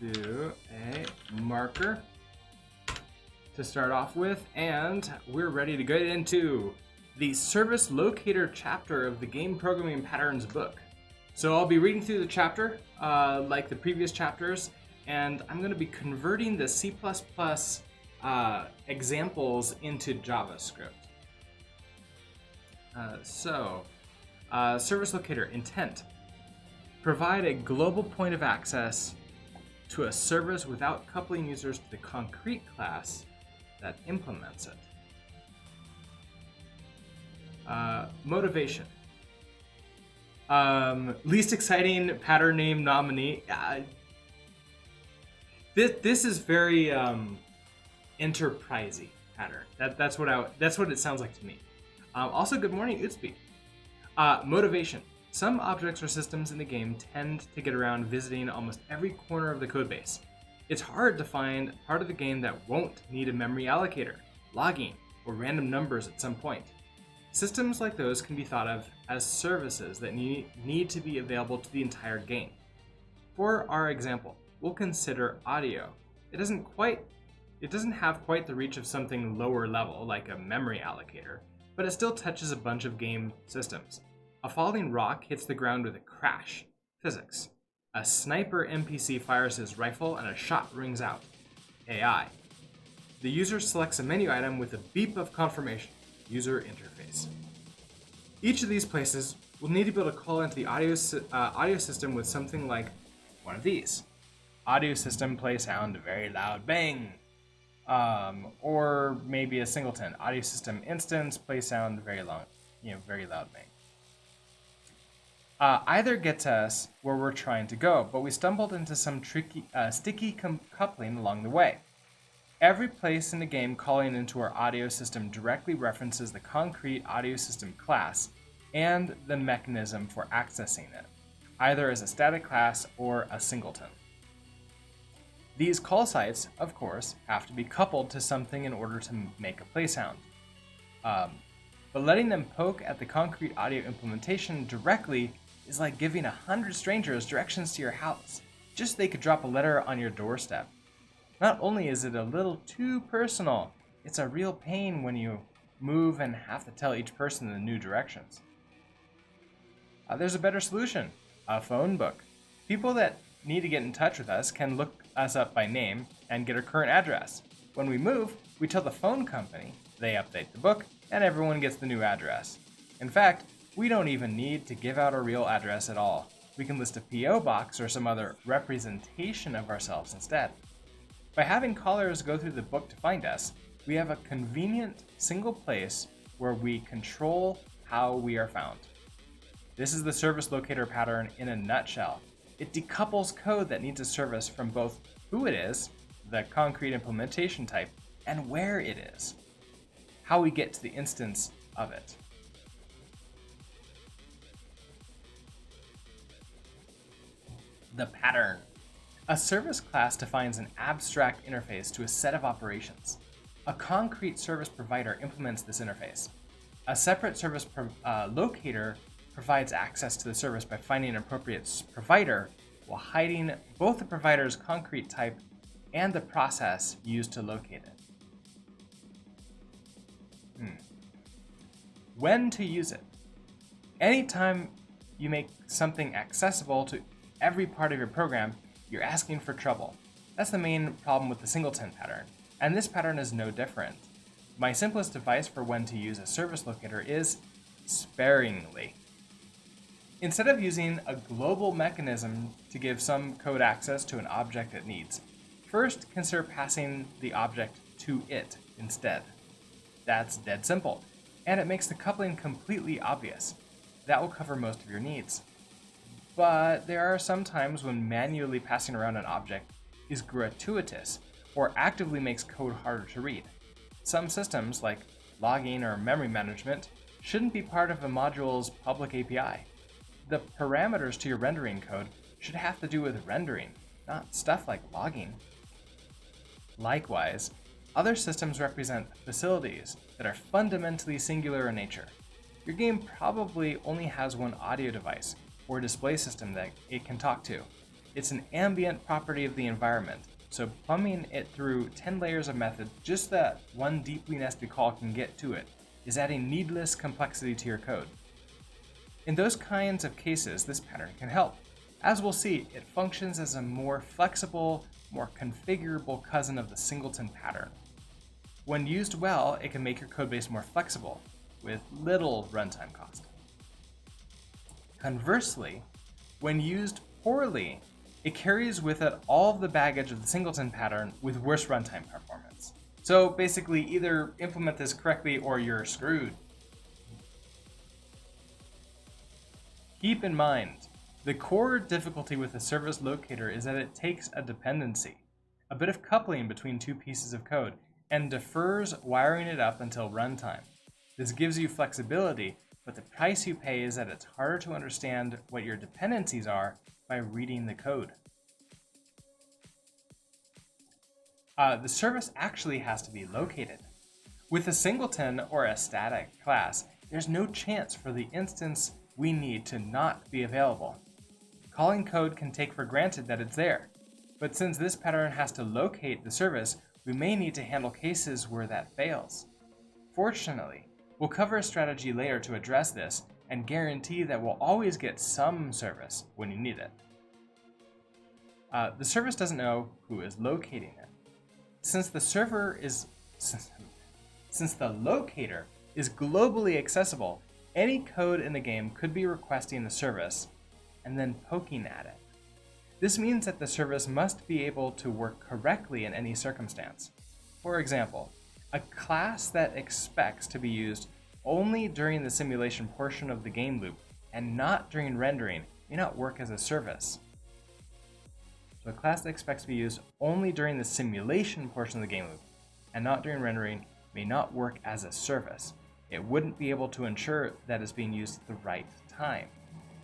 do a marker to start off with, and we're ready to get into the Service Locator chapter of the Game Programming Patterns book. So I'll be reading through the chapter like the previous chapters, and I'm going to be converting the C++ examples into JavaScript. Service Locator intent. Provide a global point of access to a service without coupling users to the concrete class that implements it. Motivation. Least exciting pattern name nominee. This is very enterprisey pattern. That's what it sounds like to me. Also, good morning, Utsby. Motivation. Some objects or systems in the game tend to get around visiting almost every corner of the codebase. It's hard to find part of the game that won't need a memory allocator, logging, or random numbers at some point. Systems like those can be thought of as services that need to be available to the entire game. For our example, we'll consider audio. It doesn't have quite the reach of something lower level like a memory allocator, but it still touches a bunch of game systems. A falling rock hits the ground with a crash. Physics. A sniper NPC fires his rifle and a shot rings out. AI. The user selects a menu item with a beep of confirmation. User interface. Each of these places will need to be able to call into the audio system with something like one of these. Audio system play sound very loud bang. Or maybe a singleton. Audio system instance play sound very loud bang. Either gets us where we're trying to go, but we stumbled into some sticky coupling along the way. Every place in the game calling into our audio system directly references the concrete audio system class and the mechanism for accessing it, either as a static class or a singleton. These call sites, of course, have to be coupled to something in order to make a play sound. But letting them poke at the concrete audio implementation directly is like giving 100 strangers directions to your house, just so they could drop a letter on your doorstep. Not only is it a little too personal, it's a real pain when you move and have to tell each person the new directions. There's a better solution, a phone book. People that need to get in touch with us can look us up by name and get our current address. When we move, we tell the phone company, they update the book, and everyone gets the new address. In fact, we don't even need to give out a real address at all. We can list a P.O. box or some other representation of ourselves instead. By having callers go through the book to find us, we have a convenient single place where we control how we are found. This is the Service Locator pattern in a nutshell. It decouples code that needs a service from both who it is, the concrete implementation type, and where it is, how we get to the instance of it. The pattern. A service class defines an abstract interface to a set of operations. A concrete service provider implements this interface. A separate service locator provides access to the service by finding an appropriate provider while hiding both the provider's concrete type and the process used to locate it. When to use it. Anytime you make something accessible to every part of your program, you're asking for trouble. That's the main problem with the singleton pattern, and this pattern is no different. My simplest advice for when to use a service locator is sparingly. Instead of using a global mechanism to give some code access to an object it needs, first consider passing the object to it instead. That's dead simple, and it makes the coupling completely obvious. That will cover most of your needs. But there are some times when manually passing around an object is gratuitous or actively makes code harder to read. Some systems, like logging or memory management, shouldn't be part of a module's public API. The parameters to your rendering code should have to do with rendering, not stuff like logging. Likewise, other systems represent facilities that are fundamentally singular in nature. Your game probably only has one audio device or display system that it can talk to. It's an ambient property of the environment, so plumbing it through 10 layers of methods just that one deeply nested call can get to it is adding needless complexity to your code. In those kinds of cases, this pattern can help. As we'll see, it functions as a more flexible, more configurable cousin of the singleton pattern. When used well, it can make your codebase more flexible, with little runtime cost. Conversely, when used poorly, it carries with it all of the baggage of the singleton pattern with worse runtime performance. So basically, either implement this correctly or you're screwed. Keep in mind, the core difficulty with the service locator is that it takes a dependency, a bit of coupling between two pieces of code, and defers wiring it up until runtime. This gives you flexibility, but the price you pay is that it's harder to understand what your dependencies are by reading the code. The service actually has to be located. With a singleton or a static class, there's no chance for the instance we need to not be available. Calling code can take for granted that it's there, but since this pattern has to locate the service, we may need to handle cases where that fails. Fortunately, we'll cover a strategy later to address this and guarantee that we'll always get some service when you need it. The service doesn't know who is locating it. Since the locator is globally accessible, any code in the game could be requesting the service and then poking at it. This means that the service must be able to work correctly in any circumstance. For example, a class that expects to be used only during the simulation portion of the game loop and not during rendering may not work as a service. So a class that expects to be used only during the simulation portion of the game loop and not during rendering may not work as a service. It wouldn't be able to ensure that it's being used at the right time.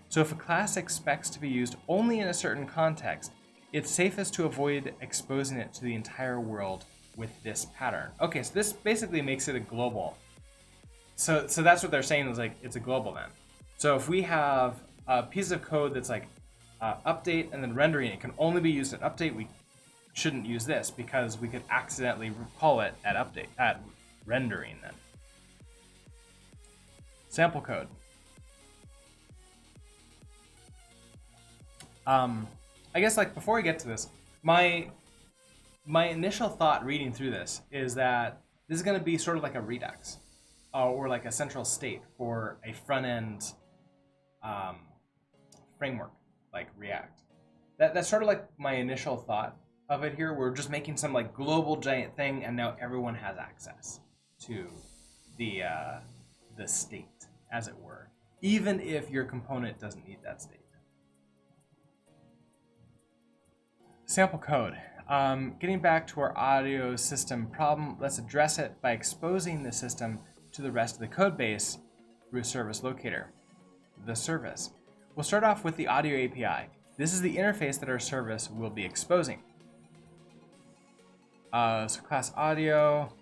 So if a class expects to be used only in a certain context, it's safest to avoid exposing it to the entire world with this pattern. Okay, so this basically makes it a global. So that's what they're saying is like it's a global then. So if we have a piece of code that's like update and then rendering, it can only be used at update. We shouldn't use this because we could accidentally call it at rendering then. Sample code. I guess like before I get to this, my initial thought reading through this is that this is going to be sort of like a redux or like a central state for a front-end framework like React. That's sort of like my initial thought of it here. We're just making some like global giant thing and now everyone has access to the state, as it were, even if your component doesn't need that state. Sample code. Getting back to our audio system problem, let's address it by exposing the system to the rest of the code base through Service Locator. The service. We'll start off with the audio API. This is the interface that our service will be exposing. So class audio.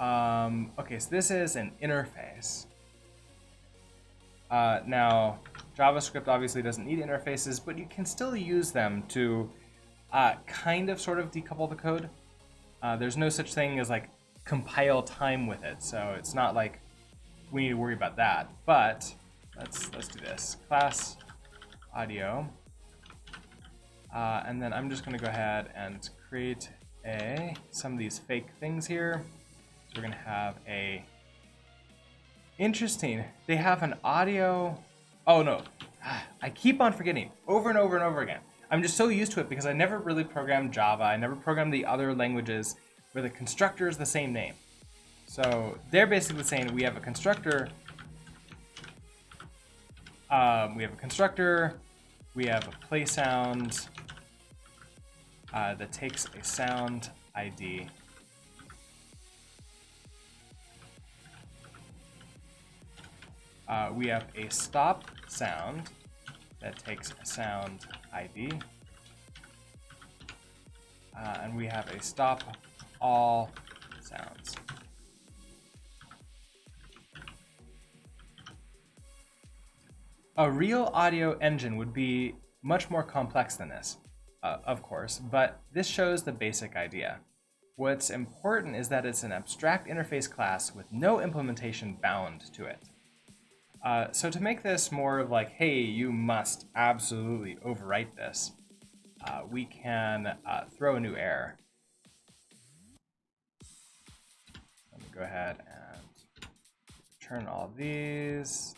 Okay, so this is an interface. Now, JavaScript obviously doesn't need interfaces, but you can still use them to kind of sort of decouple the code. There's no such thing as like compile time with it, so it's not like we need to worry about that. But let's do this. Class audio. And then I'm just going to go ahead and create some of these fake things here. So we're going to have a interesting. They have an audio. Oh no, I keep on forgetting over and over and over again. I'm just so used to it because I never really programmed Java. I never programmed the other languages where the constructor is the same name. So they're basically saying we have a constructor. We have a play sound that takes a sound ID. We have a stop sound that takes a sound ID. And we have a stop all sounds. A real audio engine would be much more complex than this, of course, but this shows the basic idea. What's important is that it's an abstract interface class with no implementation bound to it. So to make this more of like, hey, you must absolutely overwrite this, we can throw a new error. Let me go ahead and return all of these.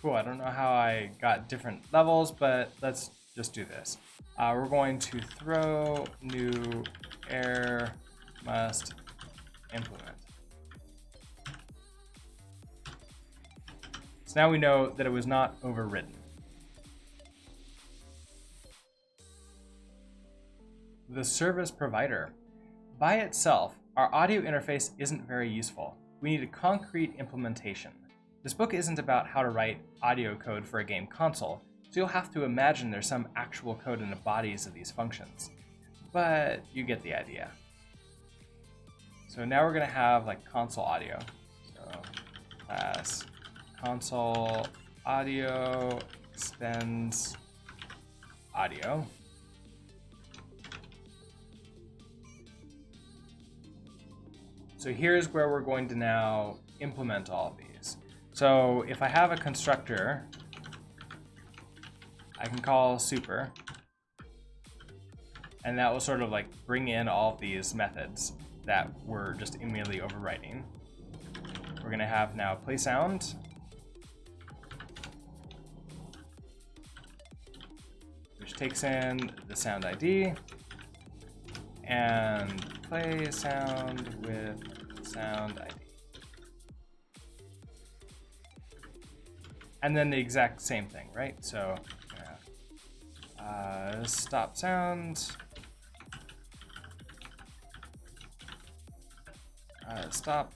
Cool, I don't know how I got different levels, but let's just do this. We're going to throw new error must implement. So now we know that it was not overridden. The service provider. By itself, our audio interface isn't very useful. We need a concrete implementation. This book isn't about how to write audio code for a game console, so you'll have to imagine there's some actual code in the bodies of these functions. But you get the idea. So now we're going to have like console audio. So class console audio extends audio. So here's where we're going to now implement all of these. So if I have a constructor, I can call super, and that will sort of like bring in all of these methods that we're just immediately overwriting. We're going to have now play sound, which takes in the sound ID, and play sound with sound ID. And then the exact same thing, right? So stop sound, stop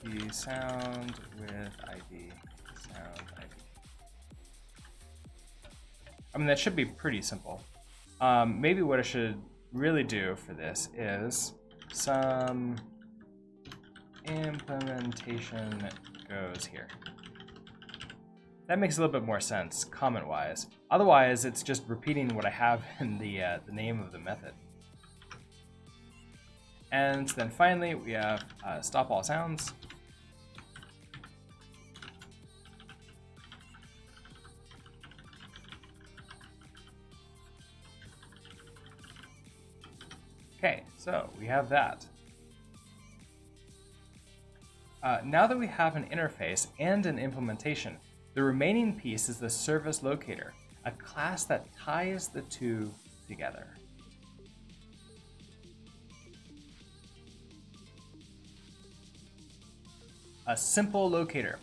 the sound with ID, sound ID. I mean, that should be pretty simple. Maybe what I should really do for this is some implementation goes here. That makes a little bit more sense comment-wise. Otherwise, it's just repeating what I have in the name of the method. And then finally, we have stop all sounds. Okay, so we have that. Now that we have an interface and an implementation, the remaining piece is the Service Locator, a class that ties the two together. A simple locator.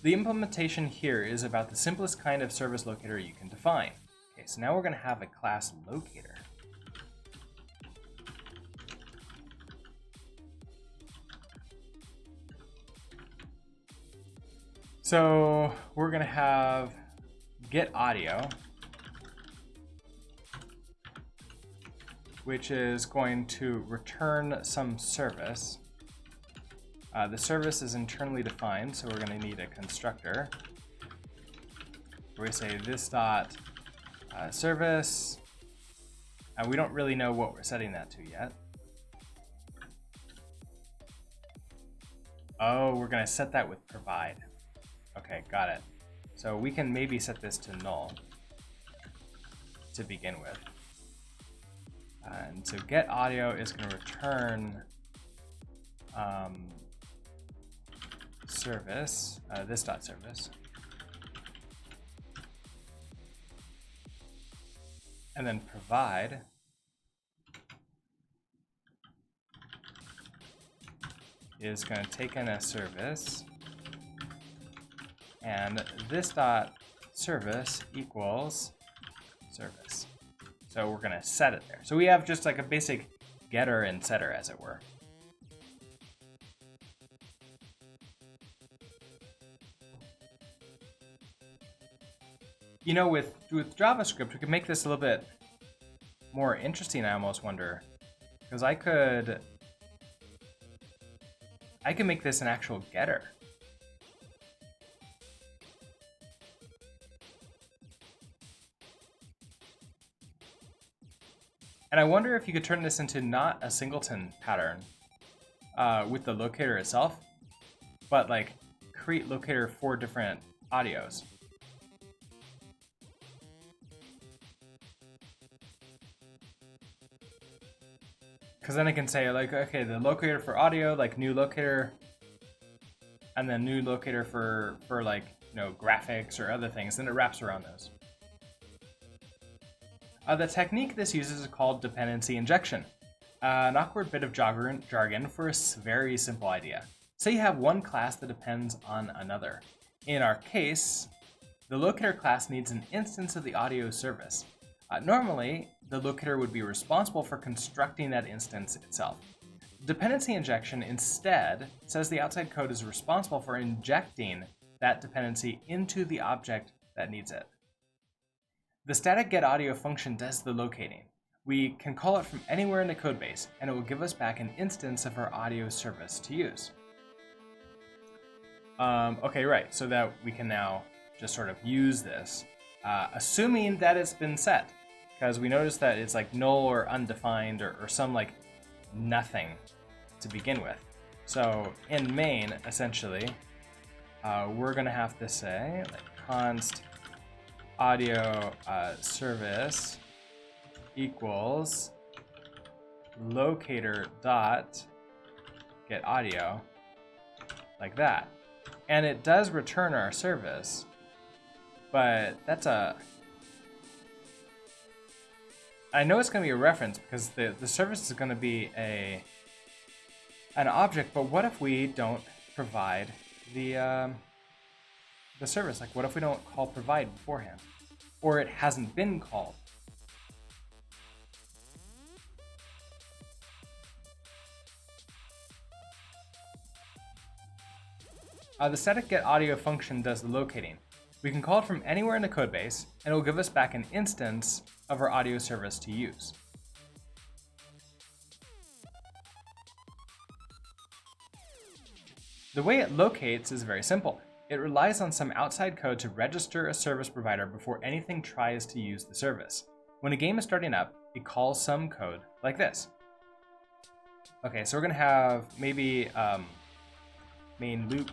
The implementation here is about the simplest kind of service locator you can define. Okay, so now we're going to have a class locator. So we're going to have get audio, which is going to return some service. The service is internally defined, so we're going to need a constructor where we say this dot service, and we don't really know what we're setting that to yet. Oh, we're going to set that with provide. Okay, got it. So we can maybe set this to null to begin with. And so get audio is going to return service, this dot service. And then provide is going to take in a service. And this dot service equals service. So we're going to set it there. So we have just like a basic getter and setter, as it were. You know, with JavaScript, we could make this a little bit more interesting, I almost wonder. Because I could make this an actual getter. And I wonder if you could turn this into not a singleton pattern with the locator itself, but like create locator for different audios. Because then I can say like, okay, the locator for audio, like new locator, and then new locator for like, you know, graphics or other things. Then it wraps around those. The technique this uses is called dependency injection, an awkward bit of jargon for a very simple idea. Say you have one class that depends on another. In our case, the locator class needs an instance of the audio service. Normally, the locator would be responsible for constructing that instance itself. Dependency injection instead says the outside code is responsible for injecting that dependency into the object that needs it. The static getAudio function does the locating. We can call it from anywhere in the codebase, and it will give us back an instance of our audio service to use. Okay, right, so that we can now just sort of use this, assuming that it's been set, because we notice that it's like null or undefined or some like nothing to begin with. So in main, essentially, we're gonna have to say like const audio service equals locator dot get audio, like that. And it does return our service, but that's I know it's going to be a reference because the service is going to be an object, but what if we don't provide the service? Like, what if we don't call provide beforehand? Or it hasn't been called? The static getAudio function does the locating. We can call it from anywhere in the codebase, and it will give us back an instance of our audio service to use. The way it locates is very simple. It relies on some outside code to register a service provider before anything tries to use the service. When a game is starting up, it calls some code like this. Okay, so we're gonna have maybe main loop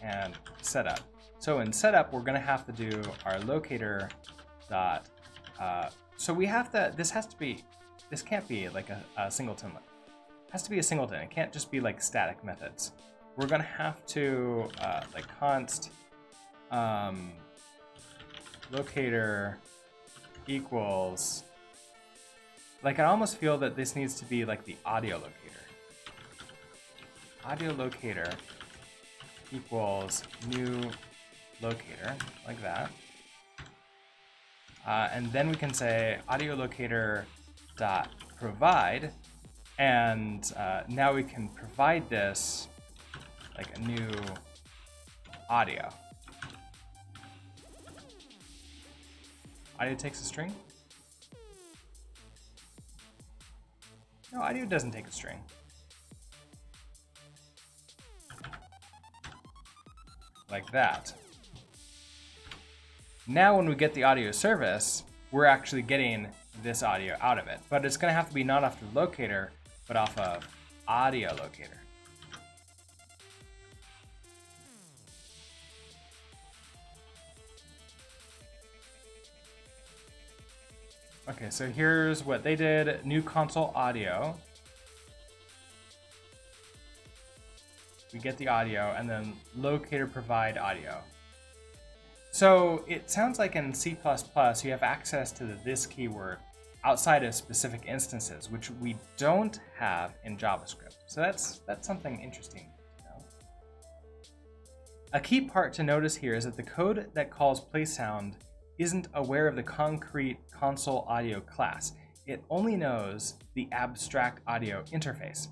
and setup. So in setup, we're gonna have to do our locator dot, so we have to, this can't be like a singleton. It has to be a singleton. It can't just be like static methods. We're gonna have to like const locator equals, like I almost feel that this needs to be like the audio locator. Audio locator equals new locator, like that. And then we can say audio locator dot provide, and now we can provide this like a new audio. Audio takes a string? No, audio doesn't take a string. Like that. Now when we get the audio service, we're actually getting this audio out of it. But it's gonna have to be not off the locator, but off of audio locator. Okay, so here's what they did. New console audio. We get the audio, and then locator provide audio. So it sounds like in C++ you have access to the this keyword outside of specific instances, which we don't have in JavaScript. So that's something interesting to know. A key part to notice here is that the code that calls playSound isn't aware of the concrete console audio class. It only knows the abstract audio interface.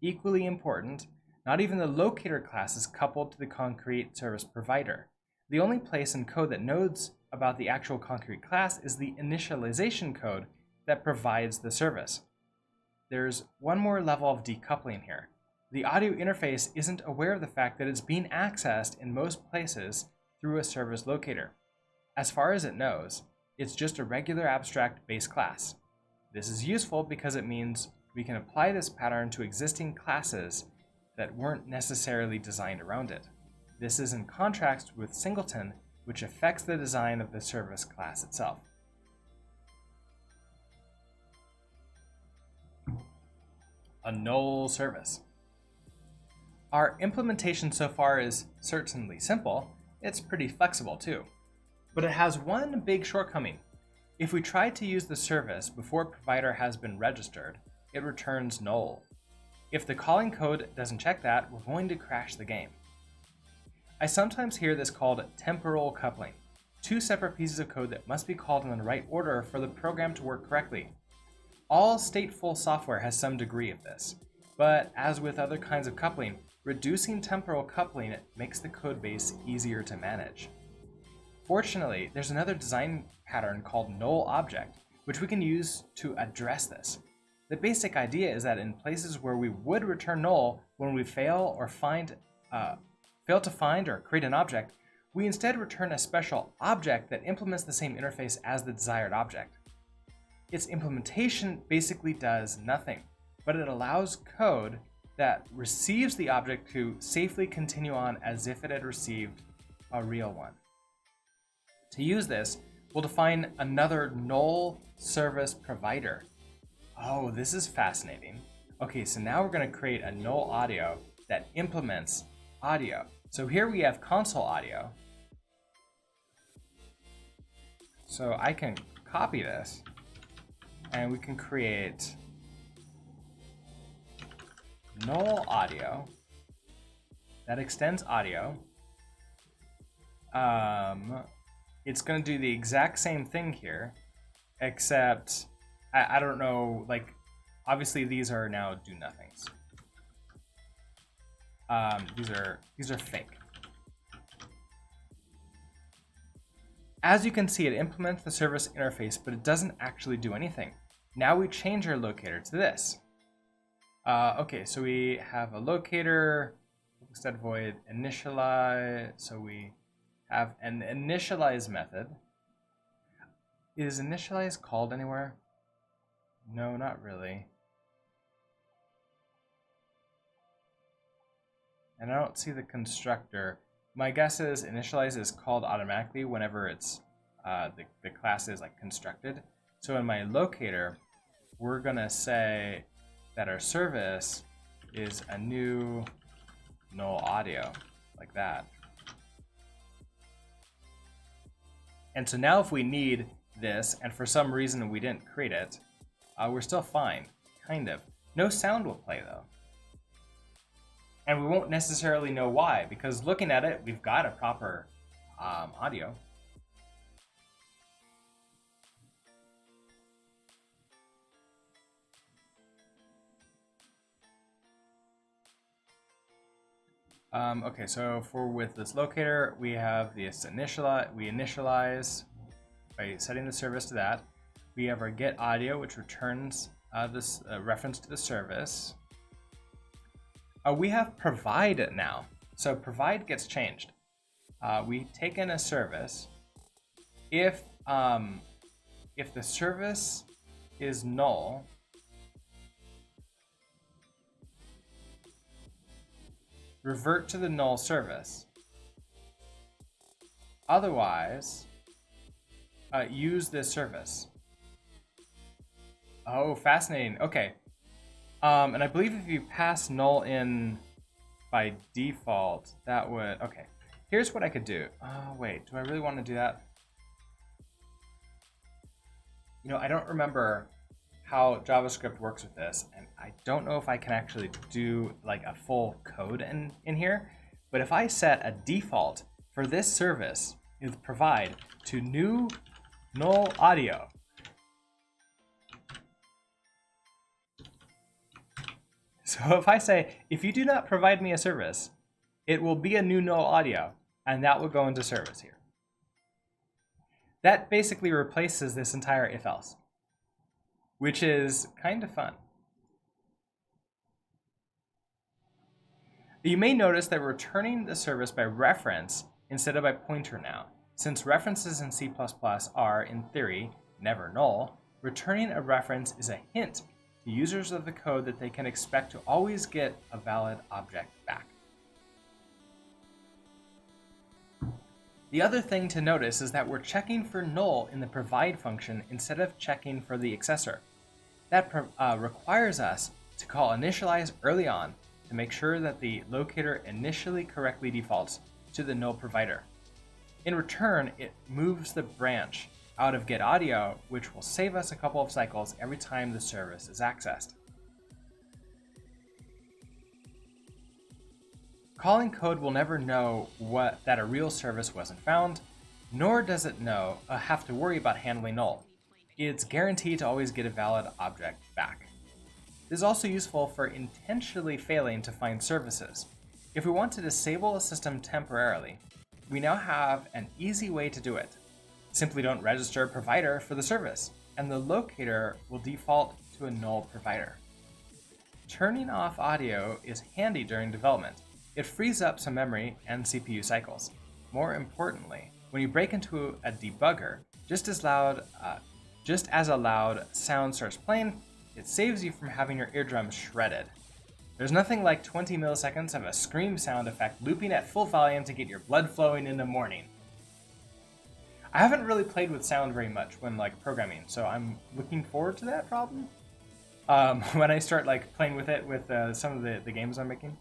Equally important, not even the locator class is coupled to the concrete service provider. The only place in code that knows about the actual concrete class is the initialization code that provides the service. There's one more level of decoupling here. The audio interface isn't aware of the fact that it's being accessed in most places through a service locator. As far as it knows, It's just a regular abstract base class. This is useful because it means we can apply this pattern to existing classes that weren't necessarily designed around it. This is in contrast with singleton, which affects the design of the service class itself. A null service. Our implementation so far is certainly simple. It's pretty flexible too. But it has one big shortcoming. If we try to use the service before a provider has been registered, it returns null. If the calling code doesn't check that, we're going to crash the game. I sometimes hear this called temporal coupling, two separate pieces of code that must be called in the right order for the program to work correctly. All stateful software has some degree of this, but as with other kinds of coupling, reducing temporal coupling makes the code base easier to manage. Fortunately, there's another design pattern called null object, which we can use to address this. The basic idea is that in places where we would return null when we fail to find or create an object, we instead return a special object that implements the same interface as the desired object. Its implementation basically does nothing, but it allows code that receives the object to safely continue on as if it had received a real one. To use this, we'll define another null service provider. Oh, this is fascinating. Okay, so now we're going to create a null audio that implements audio. So here we have console audio. So I can copy this and we can create null audio that extends audio. It's going to do the exact same thing here, except I don't know, like, obviously these are now do nothings. These are fake. As you can see, it implements the service interface, but it doesn't actually do anything. Now we change our locator to this. Okay, so we have a locator, instead void initialize, so we have an initialize method. Is initialize called anywhere? No, not really. And I don't see the constructor. My guess is initialize is called automatically whenever it's the class is like constructed. So in my locator, we're gonna say that our service is a new null audio, like that. And so now if we need this, and for some reason we didn't create it, we're still fine, kind of. No sound will play though. And we won't necessarily know why, because looking at it, we've got a proper audio. Okay, so with this locator, we have this initialize by setting the service to that. We have our get audio, which returns this reference to the service. We have provide now. So provide gets changed. We take in a service. If the service is null, revert to the null service. Otherwise, use this service. Oh, fascinating. Okay. And I believe if you pass null in by default, that would... Okay. Here's what I could do. Wait, do I really want to do that? You know, I don't remember how JavaScript works with this, and I don't know if I can actually do like a full code in here. But if I set a default for this service with provide to new null audio, so if I say, if you do not provide me a service, it will be a new null audio, and that will go into service here. That basically replaces this entire if-else, which is kind of fun. You may notice that we're returning the service by reference instead of by pointer now. Since references in C++ are, in theory, never null, returning a reference is a hint to users of the code that they can expect to always get a valid object back. The other thing to notice is that we're checking for null in the provide function instead of checking for the accessor. That requires us to call initialize early on to make sure that the locator initially correctly defaults to the null provider. In return, it moves the branch out of getAudio, which will save us a couple of cycles every time the service is accessed. Calling code will never know that a real service wasn't found, nor does it have to worry about handling null. It's guaranteed to always get a valid object back. This is also useful for intentionally failing to find services. If we want to disable a system temporarily, we now have an easy way to do it. Simply don't register a provider for the service, and the locator will default to a null provider. Turning off audio is handy during development. It frees up some memory and CPU cycles. More importantly, when you break into a debugger, just as a loud sound starts playing, it saves you from having your eardrums shredded. There's nothing like 20 milliseconds of a scream sound effect looping at full volume to get your blood flowing in the morning. I haven't really played with sound very much when programming, so I'm looking forward to that problem when I start playing with it with some of the games I'm making.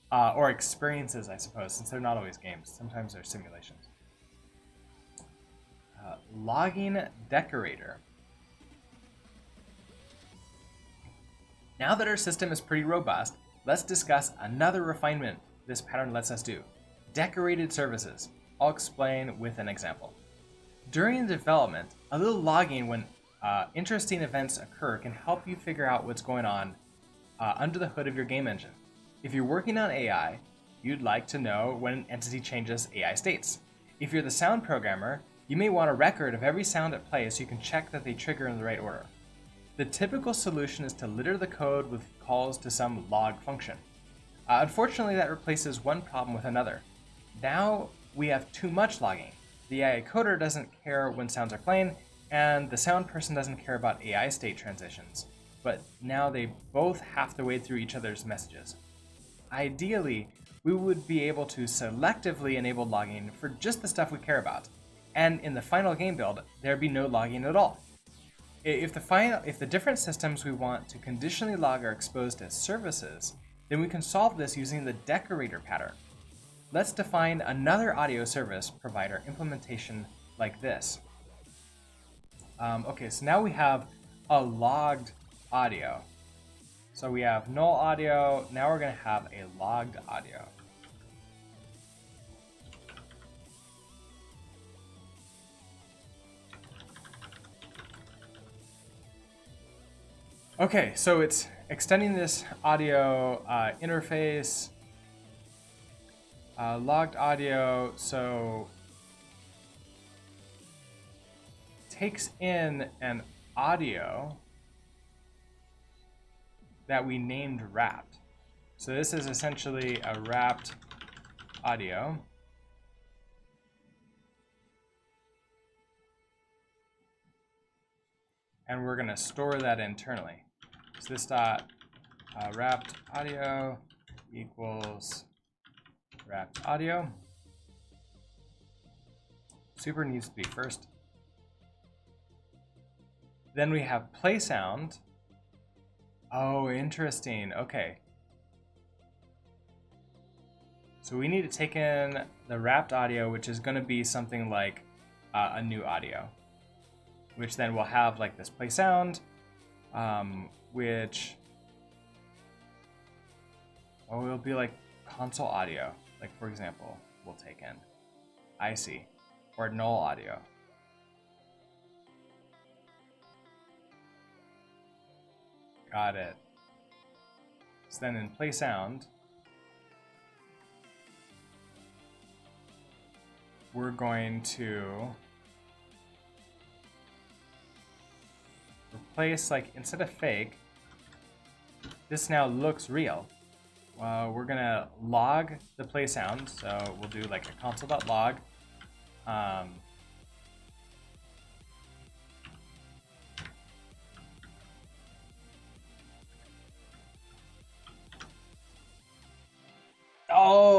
Or experiences, I suppose, since they're not always games. Sometimes they're simulations. Logging decorator. Now that our system is pretty robust, let's discuss another refinement this pattern lets us do. Decorated services. I'll explain with an example. During development, a little logging when interesting events occur can help you figure out what's going on under the hood of your game engine. If you're working on AI, you'd like to know when an entity changes AI states. If you're the sound programmer, you may want a record of every sound it plays so you can check that they trigger in the right order. The typical solution is to litter the code with calls to some log function. Unfortunately, that replaces one problem with another. Now we have too much logging. The AI coder doesn't care when sounds are playing, and the sound person doesn't care about AI state transitions. But now they both have to wade through each other's messages. Ideally, we would be able to selectively enable logging for just the stuff we care about, and in the final game build, there'd be no logging at all. If the different systems we want to conditionally log are exposed as services, then we can solve this using the decorator pattern. Let's define another audio service provider implementation like this. Okay, so now we have a logged audio. So we have null audio, now we're going to have a logged audio. Okay, so it's extending this audio interface, logged audio, so takes in an audio that we named wrapped. So this is essentially a wrapped audio. And we're going to store that internally. So this dot wrapped audio equals wrapped audio. Super needs to be first. Then we have play sound. Oh, interesting. Okay. So we need to take in the wrapped audio, which is going to be something like a new audio, which then will have this play sound, which it'll be like console audio. For example, we'll take in IC or null audio. Got it. So then in play sound, we're going to replace, instead of fake, this now looks real. We're gonna log the play sound, so we'll do a console.log Oh,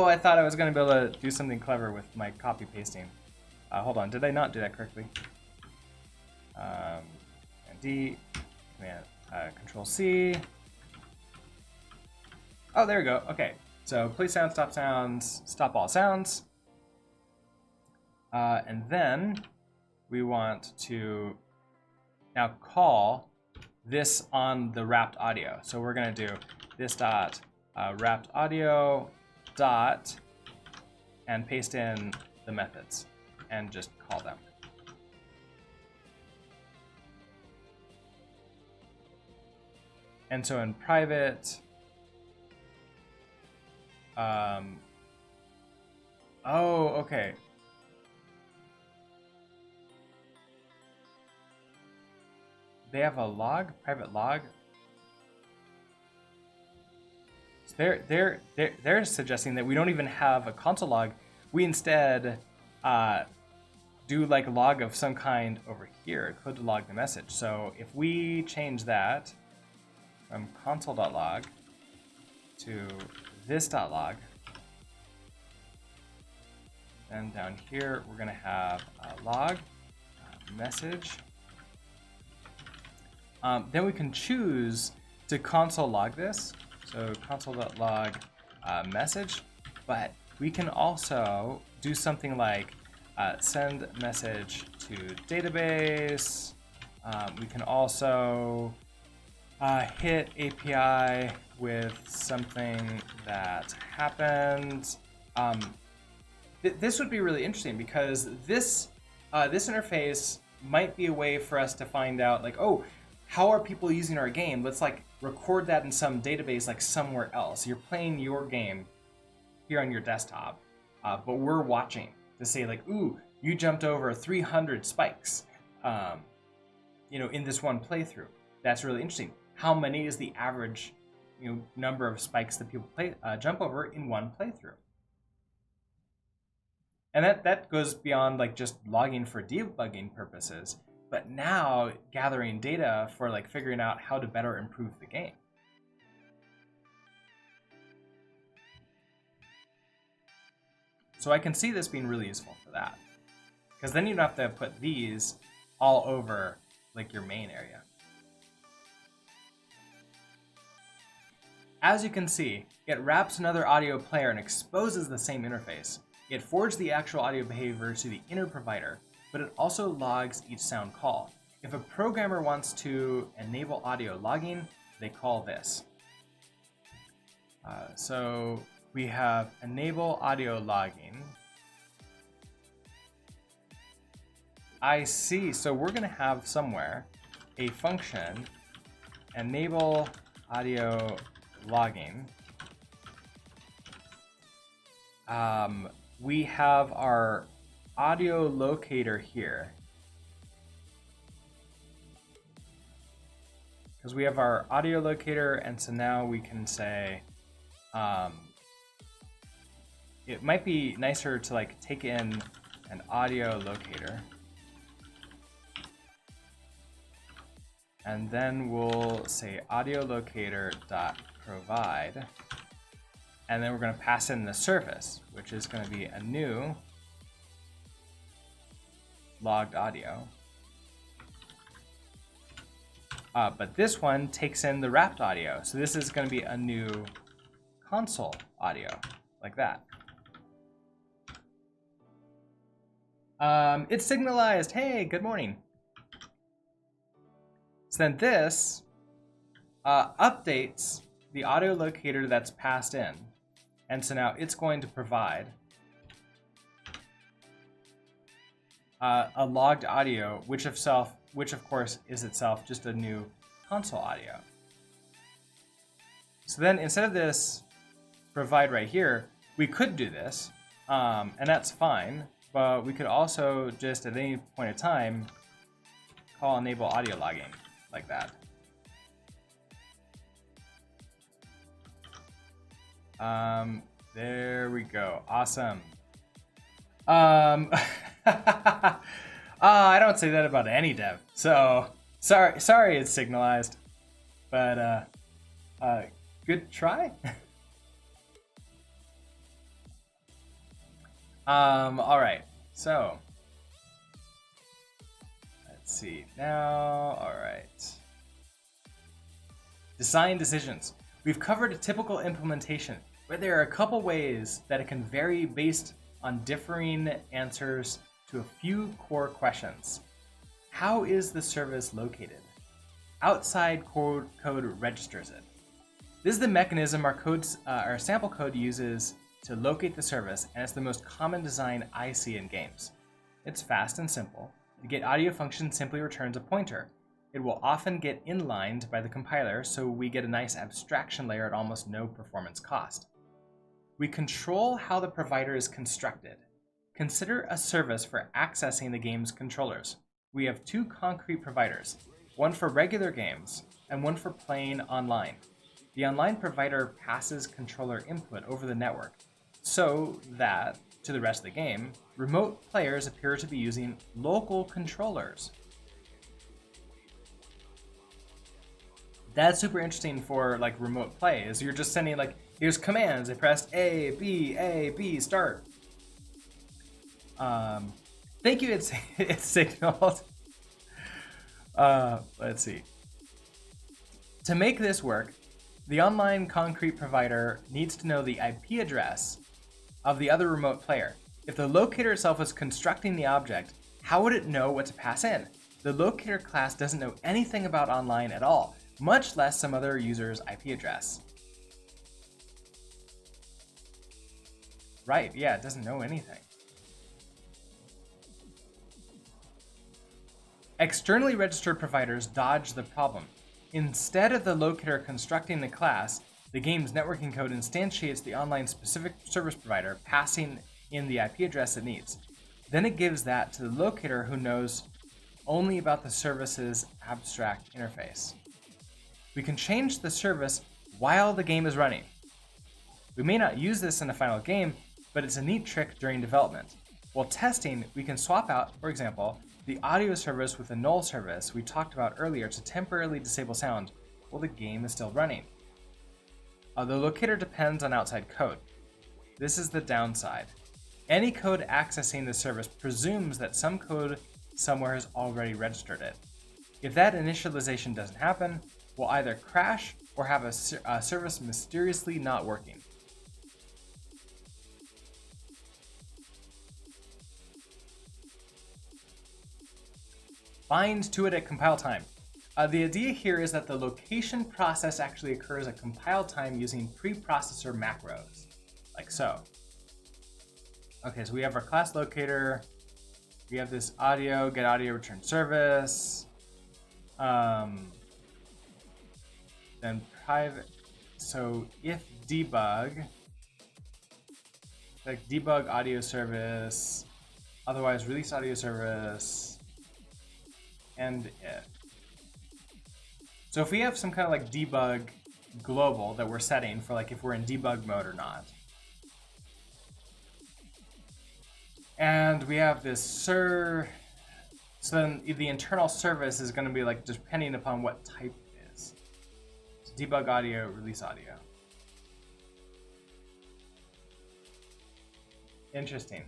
I thought I was going to be able to do something clever with my copy pasting. Hold on, did I not do that correctly? And D, Command, Control C. Oh, there we go. Okay, so play sounds, stop all sounds. And then we want to now call this on the wrapped audio. So we're going to do this dot wrapped audio dot and paste in the methods and just call them. And so in private, oh, okay. They have a log, private log. So they're suggesting that we don't even have a console log. We instead do like a log of some kind over here, code to log the message. So if we change that from console.log to this.log, then down here we're going to have a log message. Then we can choose to console log this. So console.log message, but we can also do something like send message to database. We can also hit API with something that happened. This would be really interesting because this interface might be a way for us to find out, like, oh, how are people using our game? Let's like record that in some database, like somewhere else. You're playing your game here on your desktop, but we're watching to say like, ooh, you jumped over 300 spikes, in this one playthrough. That's really interesting. How many is the average, number of spikes that people jump over in one playthrough? And that goes beyond like just logging for debugging purposes, but now gathering data for like figuring out how to better improve the game. So I can see this being really useful for that, because then you don't have to put these all over like your main area. As you can see, it wraps another audio player and exposes the same interface. It forwards the actual audio behavior to the inner provider, but it also logs each sound call. If a programmer wants to enable audio logging, they call this. So we have enable audio logging. I see, so we're gonna have somewhere a function, enable audio logging. We have our audio locator here, because we have our audio locator, and so now we can say it might be nicer to like take in an audio locator, and then we'll say audio locator dot provide, and then we're going to pass in the service, which is going to be a new logged audio. But this one takes in the wrapped audio. So this is going to be a new console audio, like that. It's signalized. Hey, good morning. So then this updates the audio locator that's passed in. And so now it's going to provide a logged audio, which of course is itself just a new console audio. So then instead of this provide right here, we could do this, and that's fine, but we could also just at any point in time call enable audio logging like that. There we go. Awesome. I don't say that about any dev. So sorry it's signalized, but good try. All right. So let's see now. All right. Design decisions. We've covered a typical implementation, but there are a couple ways that it can vary based on differing answers to a few core questions. How is the service located? Outside code registers it. This is the mechanism our sample code uses to locate the service, and it's the most common design I see in games. It's fast and simple. The getAudio function simply returns a pointer. It will often get inlined by the compiler, so we get a nice abstraction layer at almost no performance cost. We control how the provider is constructed. Consider a service for accessing the game's controllers. We have two concrete providers, one for regular games and one for playing online. The online provider passes controller input over the network so that, to the rest of the game, remote players appear to be using local controllers. That's super interesting for like remote play, is you're just sending like, here's commands, I pressed A, B, start. Thank you, it's signaled. Let's see. To make this work, the online concrete provider needs to know the IP address of the other remote player. If the locator itself is constructing the object, how would it know what to pass in? The locator class doesn't know anything about online at all, much less some other user's IP address. Right, yeah, it doesn't know anything. Externally registered providers dodge the problem. Instead of the locator constructing the class, the game's networking code instantiates the online specific service provider, passing in the IP address it needs. Then it gives that to the locator, who knows only about the service's abstract interface. We can change the service while the game is running. We may not use this in the final game, but it's a neat trick during development. While testing, we can swap out, for example, the audio service with the null service we talked about earlier to temporarily disable sound while the game is still running. The locator depends on outside code. This is the downside. Any code accessing the service presumes that some code somewhere has already registered it. If that initialization doesn't happen, we'll either crash or have a service mysteriously not working. Bind to it at compile time. The idea here is that the location process actually occurs at compile time using preprocessor macros, like so. Okay, so we have our class locator. We have this audio, get audio return service. Then private. So if debug, like debug audio service, otherwise release audio service, and if. So if we have some kind of like debug global that we're setting for like if we're in debug mode or not. And we have this so then the internal service is going to be like depending upon what type it is. So debug audio, release audio. Interesting.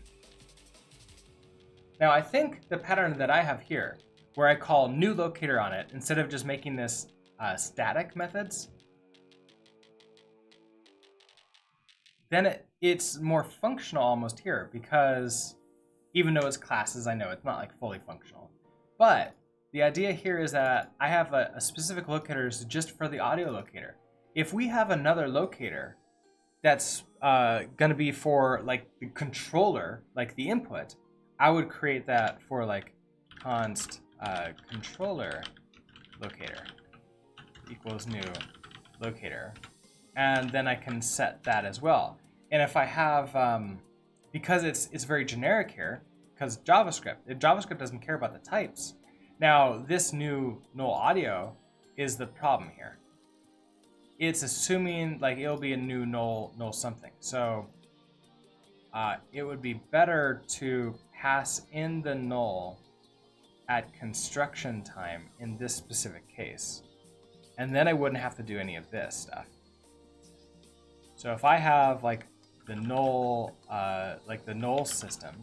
Now I think the pattern that I have here, where I call new locator on it, instead of just making this static methods, then it's more functional almost here, because even though it's classes, I know it's not like fully functional. But the idea here is that I have a specific locator just for the audio locator. If we have another locator that's gonna be for like the controller, like the input, I would create that for like const controller locator equals new locator, and then I can set that as well. And if I have because it's very generic here, because JavaScript doesn't care about the types. Now this new null audio is the problem here. It's assuming like it'll be a new null something. So it would be better to pass in the null at construction time in this specific case. And then I wouldn't have to do any of this stuff. So if I have like the null system,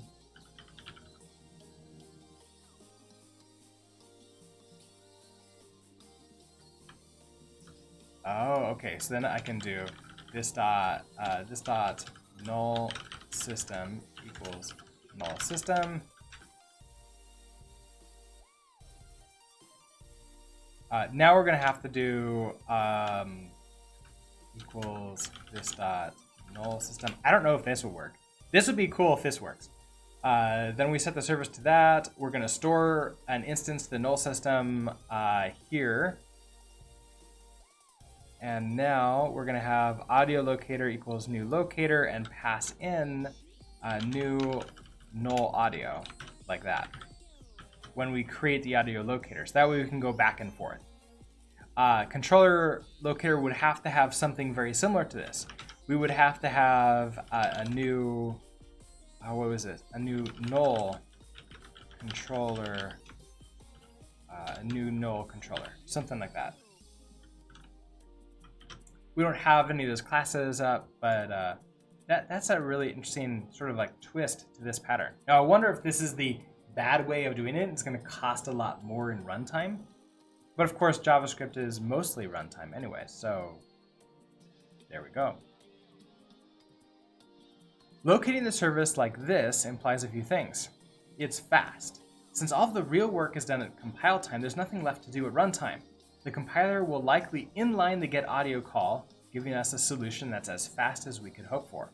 oh, okay. So then I can do this dot null system equals null system. Now we're gonna have to do equals this dot null system. I don't know if this will work. This would be cool if this works. Then we set the service to that. We're gonna store an instance to the null system here. And now we're gonna have audio locator equals new locator and pass in new null audio like that when we create the audio locator. So that way we can go back and forth. Controller locator would have to have something very similar to this. We would have to have a new, what was it? A new null controller, something like that. We don't have any of those classes up, but that's a really interesting sort of like twist to this pattern. Now I wonder if this is the bad way of doing it. It's going to cost a lot more in runtime. But of course, JavaScript is mostly runtime anyway, so there we go. Locating the service like this implies a few things. It's fast. Since all of the real work is done at compile time, there's nothing left to do at runtime. The compiler will likely inline the get audio call, giving us a solution that's as fast as we could hope for.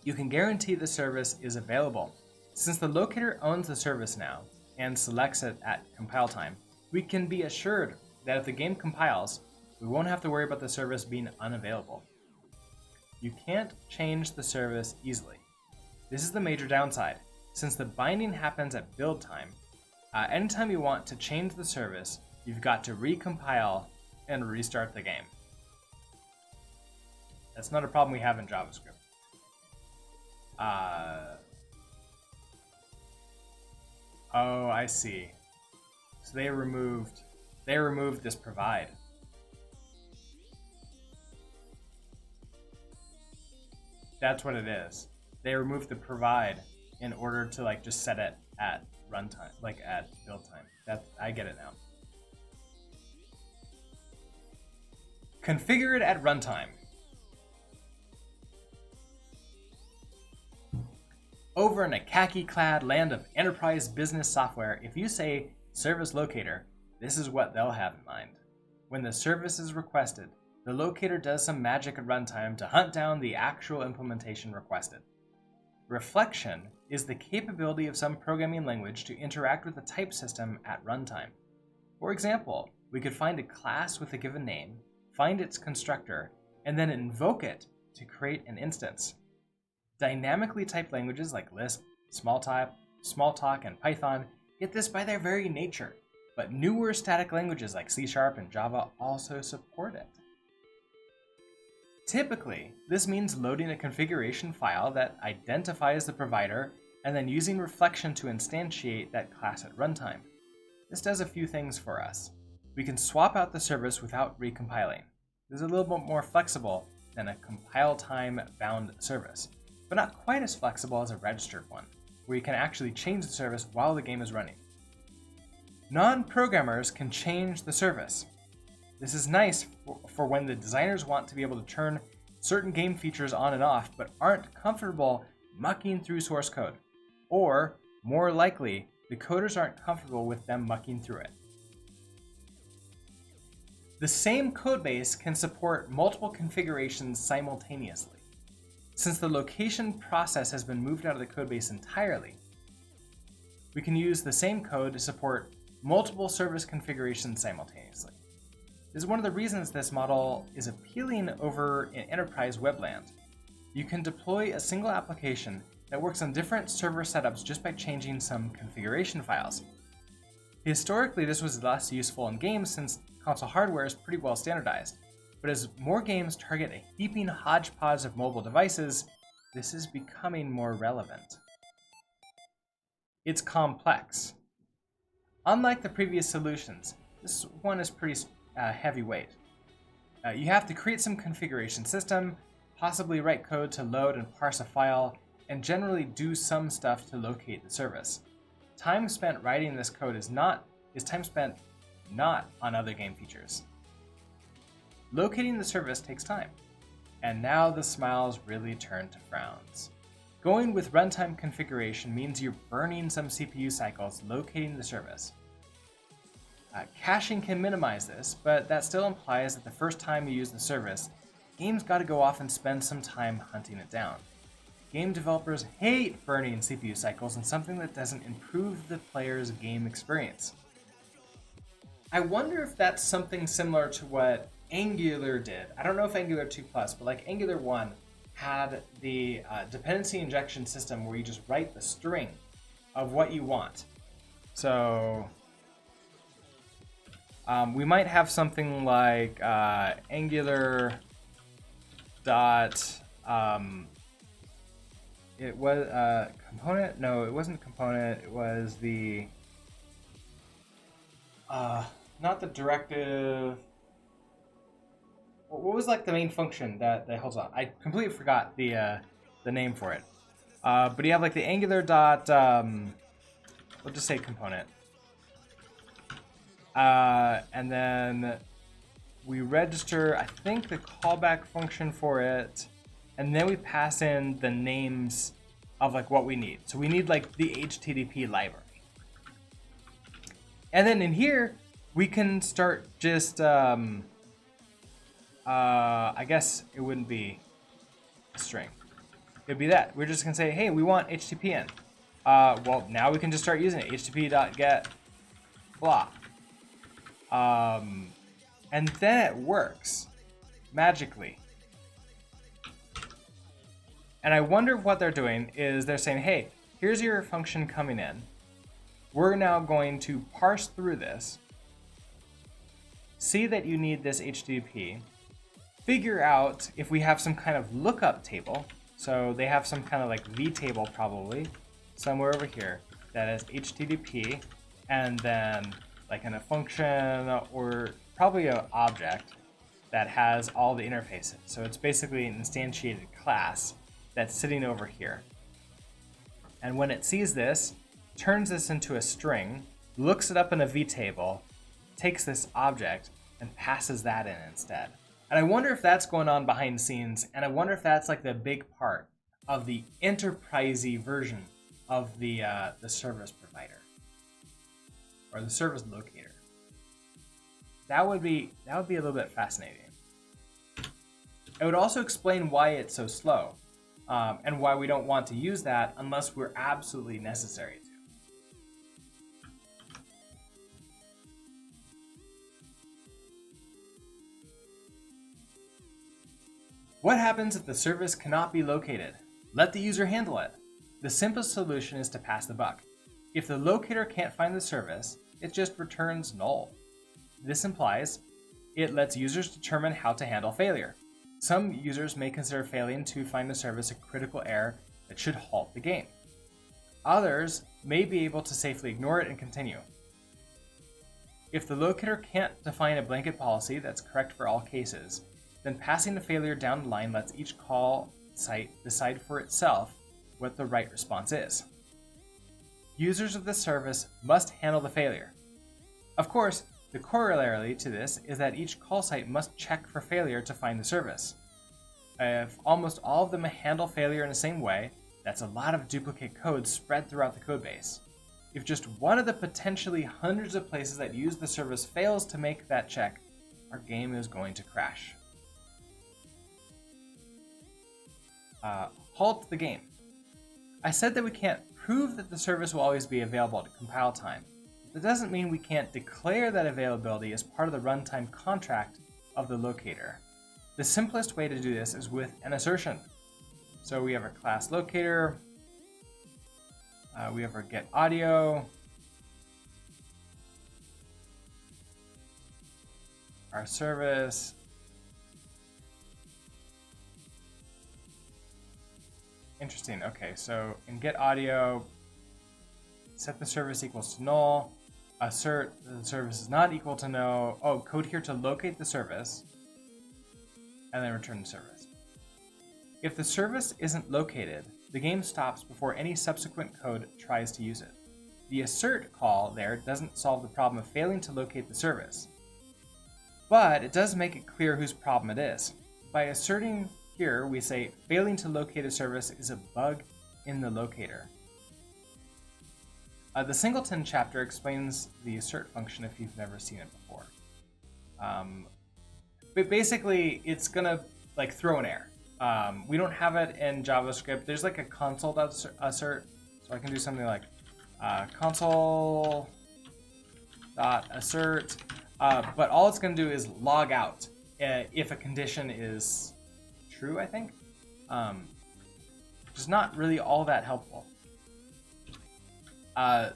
You can guarantee the service is available. Since the locator owns the service now and selects it at compile time, we can be assured that if the game compiles, we won't have to worry about the service being unavailable. You can't change the service easily. This is the major downside. Since the binding happens at build time, anytime you want to change the service, you've got to recompile and restart the game. That's not a problem we have in JavaScript. Oh, I see. So they removed this provide. That's what it is. They removed the provide in order to like just set it at runtime, like at build time. I get it now. Configure it at runtime. Over in a khaki-clad land of enterprise business software, if you say Service Locator, this is what they'll have in mind. When the service is requested, the locator does some magic at runtime to hunt down the actual implementation requested. Reflection is the capability of some programming language to interact with the type system at runtime. For example, we could find a class with a given name, find its constructor, and then invoke it to create an instance. Dynamically typed languages like Lisp, Smalltalk, and Python get this by their very nature, but newer static languages like C# and Java also support it. Typically, this means loading a configuration file that identifies the provider and then using reflection to instantiate that class at runtime. This does a few things for us. We can swap out the service without recompiling. This is a little bit more flexible than a compile time bound service, but not quite as flexible as a registered one, where you can actually change the service while the game is running. Non-programmers can change the service. This is nice for when the designers want to be able to turn certain game features on and off, but aren't comfortable mucking through source code. Or, more likely, the coders aren't comfortable with them mucking through it. The same codebase can support multiple configurations simultaneously. Since the location process has been moved out of the codebase entirely, we can use the same code to support multiple service configurations simultaneously. This is one of the reasons this model is appealing over in enterprise webland. You can deploy a single application that works on different server setups just by changing some configuration files. Historically, this was less useful in games since console hardware is pretty well standardized. But as more games target a heaping hodgepodge of mobile devices, this is becoming more relevant. It's complex. Unlike the previous solutions, this one is pretty heavyweight. You have to create some configuration system, possibly write code to load and parse a file, and generally do some stuff to locate the service. Time spent writing this code is time spent not on other game features. Locating the service takes time, and now the smiles really turn to frowns. Going with runtime configuration means you're burning some CPU cycles locating the service. Caching can minimize this, but that still implies that the first time you use the service, game's got to go off and spend some time hunting it down. Game developers hate burning CPU cycles and something that doesn't improve the player's game experience. I wonder if that's something similar to what Angular did. I don't know if Angular 2+, but like Angular 1 had the dependency injection system where you just write the string of what you want. So we might have something like Angular dot it was component. No, it wasn't component. It was the not the directive. What was like the main function that holds on? I completely forgot the name for it. But you have like the Angular dot. We'll just say component. And then we register, I think, the callback function for it, and then we pass in the names of like what we need. So we need like the HTTP library. And then in here, we can start just, I guess it wouldn't be a string. It'd be that. We're just gonna say, hey, we want HTTP in. Well, now we can just start using it. HTTP.get blah. And then it works magically. And I wonder what they're doing is they're saying, hey, here's your function coming in. We're now going to parse through this, see that you need this HTTP, figure out if we have some kind of lookup table. So they have some kind of like vtable probably somewhere over here that is HTTP, and then like in a function or probably an object that has all the interfaces. So it's basically an instantiated class that's sitting over here. And when it sees this, turns this into a string, looks it up in a vtable, takes this object, and passes that in instead. And I wonder if that's going on behind the scenes, and I wonder if that's like the big part of the enterprisey version of the service provider or the service locator. That would be a little bit fascinating. It would also explain why it's so slow, and why we don't want to use that unless we're absolutely necessary to. What happens if the service cannot be located? Let the user handle it. The simplest solution is to pass the buck. If the locator can't find the service, it just returns null. This implies it lets users determine how to handle failure. Some users may consider failing to find the service a critical error that should halt the game. Others may be able to safely ignore it and continue. If the locator can't define a blanket policy that's correct for all cases, then passing the failure down the line lets each call site decide for itself what the right response is. Users of the service must handle the failure. Of course, the corollary to this is that each call site must check for failure to find the service. If almost all of them handle failure in the same way, that's a lot of duplicate code spread throughout the codebase. If just one of the potentially hundreds of places that use the service fails to make that check, our game is going to crash. Halt the game. I said that we can't prove that the service will always be available at compile time. That doesn't mean we can't declare that availability as part of the runtime contract of the locator. The simplest way to do this is with an assertion. So we have our class locator, we have our get audio, our service, interesting. Okay, so in get audio, set the service equals to null, assert that the service is not equal to no. Oh, code here to locate the service, and then return the service. If the service isn't located, the game stops before any subsequent code tries to use it. The assert call there doesn't solve the problem of failing to locate the service, but it does make it clear whose problem it is. By asserting here, we say failing to locate a service is a bug in the locator. The singleton chapter explains the assert function if you've never seen it before. But basically, it's gonna like throw an error. We don't have it in JavaScript. There's like a console.assert, so I can do something like console.assert, but all it's going to do is log out if a condition is true, I think. Which is not really all that helpful.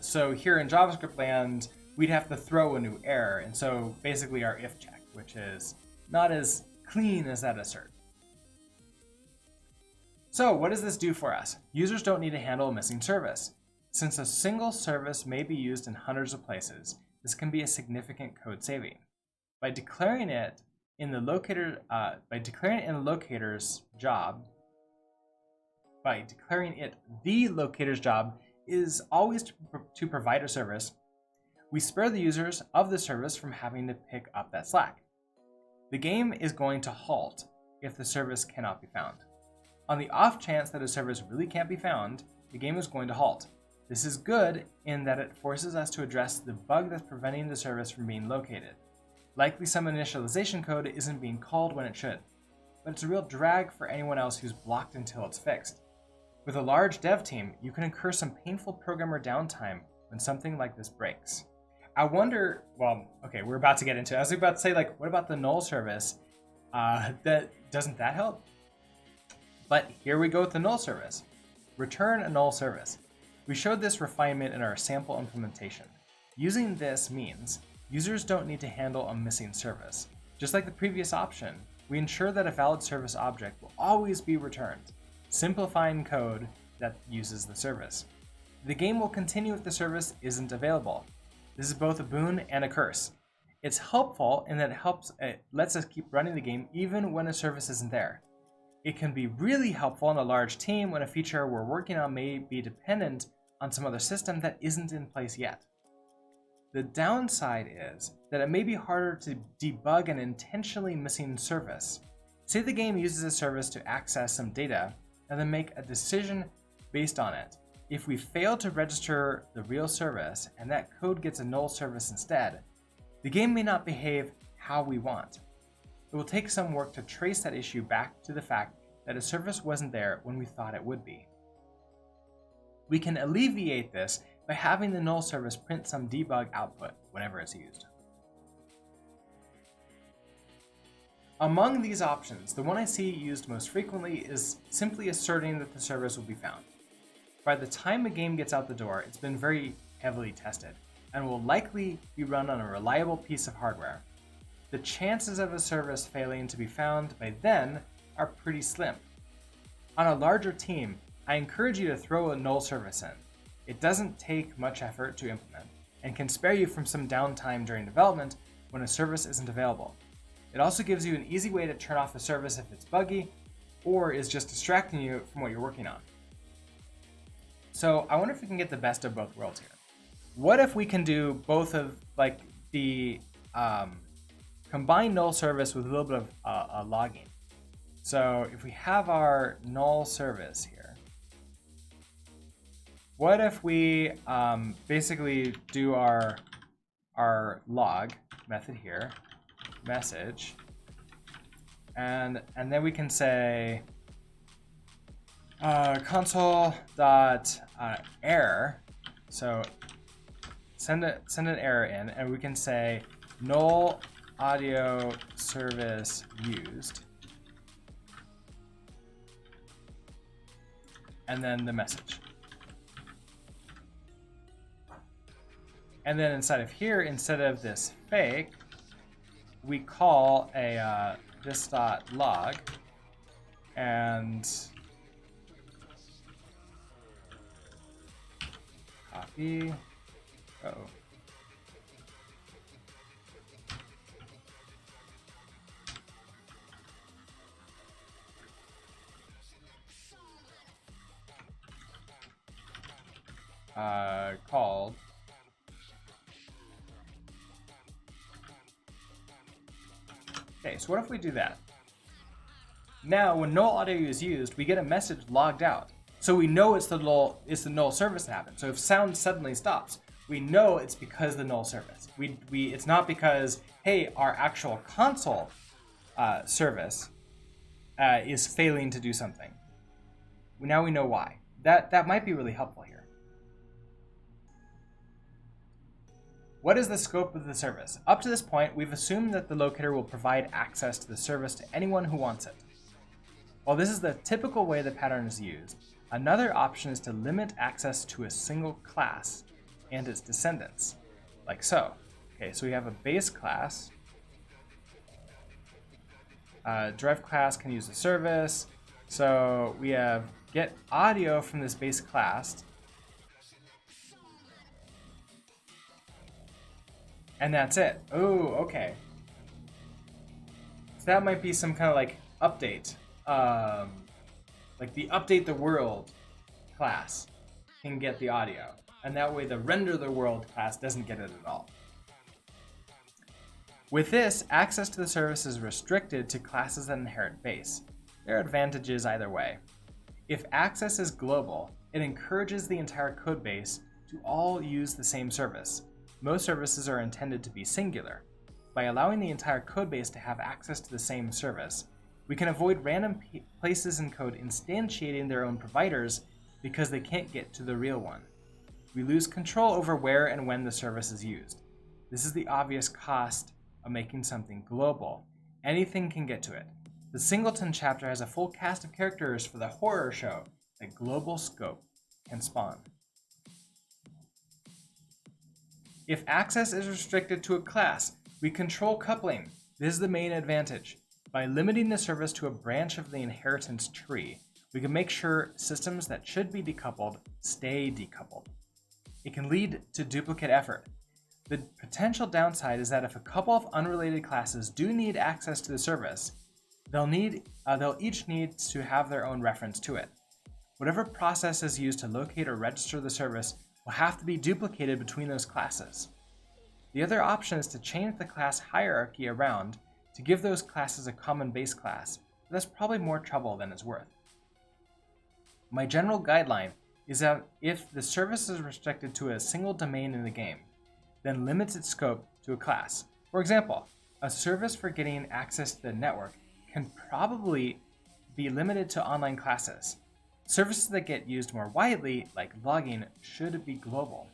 So here in JavaScript land, we'd have to throw a new error, and so basically our if check, which is not as clean as that assert. So what does this do for us? Users don't need to handle a missing service. Since a single service may be used in hundreds of places, this can be a significant code saving. By declaring it in the locator's job, the locator's job is always to provide a service, we spare the users of the service from having to pick up that slack. The game is going to halt if the service cannot be found. On the off chance that a service really can't be found, the game is going to halt. This is good in that it forces us to address the bug that's preventing the service from being located. Likely some initialization code isn't being called when it should, but it's a real drag for anyone else who's blocked until it's fixed. With a large dev team, you can incur some painful programmer downtime when something like this breaks. I wonder, well, okay, we're about to get into it. I was about to say, like, what about the null service? Doesn't that help? But here we go with the null service. Return a null service. We showed this refinement in our sample implementation. Using this means users don't need to handle a missing service. Just like the previous option, we ensure that a valid service object will always be returned, simplifying code that uses the service. The game will continue if the service isn't available. This is both a boon and a curse. It's helpful in that it lets us keep running the game even when a service isn't there. It can be really helpful in a large team when a feature we're working on may be dependent on some other system that isn't in place yet. The downside is that it may be harder to debug an intentionally missing service. Say the game uses a service to access some data and then make a decision based on it. If we fail to register the real service and that code gets a null service instead, the game may not behave how we want. It will take some work to trace that issue back to the fact that a service wasn't there when we thought it would be. We can alleviate this by having the null service print some debug output whenever it's used. Among these options, the one I see used most frequently is simply asserting that the service will be found. By the time a game gets out the door, it's been very heavily tested and will likely be run on a reliable piece of hardware. The chances of a service failing to be found by then are pretty slim. On a larger team, I encourage you to throw a null service in. It doesn't take much effort to implement and can spare you from some downtime during development when a service isn't available. It also gives you an easy way to turn off a service if it's buggy or is just distracting you from what you're working on. So I wonder if we can get the best of both worlds here. What if we can do both of like the combine null service with a little bit of logging? So if we have our null service here, what if we basically do our log method here, message, and then we can say console.error. So send an error in, and we can say null audio service used, and then the message. And then inside of here, instead of this fake, we call a this.log, and B. Oh. Called okay, so what if we do that? Now, when null audio is used, we get a message logged out. So we know it's the null service that happened. So if sound suddenly stops, we know it's because the null service. It's not because, hey, our actual console service is failing to do something. Now we know why. That might be really helpful here. What is the scope of the service? Up to this point, we've assumed that the locator will provide access to the service to anyone who wants it. While this is the typical way the pattern is used, another option is to limit access to a single class and its descendants, like so. Okay, so we have a base class. Derived class can use the service. So we have get audio from this base class. And that's it. Oh, okay. So that might be some kind of like update. Like the update the world class can get the audio. And that way the render the world class doesn't get it at all. With this, access to the service is restricted to classes that inherit base. There are advantages either way. If access is global, it encourages the entire code base to all use the same service. Most services are intended to be singular. By allowing the entire codebase to have access to the same service, we can avoid random places in code instantiating their own providers because they can't get to the real one. We lose control over where and when the service is used. This is the obvious cost of making something global. Anything can get to it. The Singleton chapter has a full cast of characters for the horror show that global scope can spawn. If access is restricted to a class, we control coupling. This is the main advantage. By limiting the service to a branch of the inheritance tree, we can make sure systems that should be decoupled stay decoupled. It can lead to duplicate effort. The potential downside is that if a couple of unrelated classes do need access to the service, they'll each need to have their own reference to it. Whatever process is used to locate or register the service will have to be duplicated between those classes. The other option is to change the class hierarchy around to give those classes a common base class, but that's probably more trouble than it's worth. My general guideline is that if the service is restricted to a single domain in the game, then limits its scope to a class. For example, a service for getting access to the network can probably be limited to online classes. Services that get used more widely, like logging, should be global.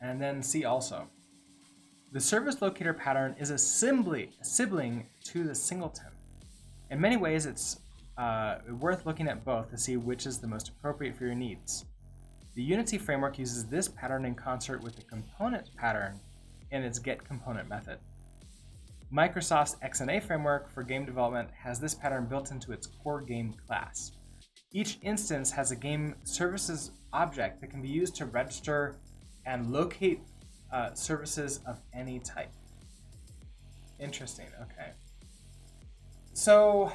And then see also. The Service Locator pattern is a sibling to the Singleton. In many ways, it's worth looking at both to see which is the most appropriate for your needs. The Unity framework uses this pattern in concert with the component pattern in its getComponent method. Microsoft's XNA framework for game development has this pattern built into its core game class. Each instance has a game services object that can be used to register and locate services of any type. Interesting, okay. So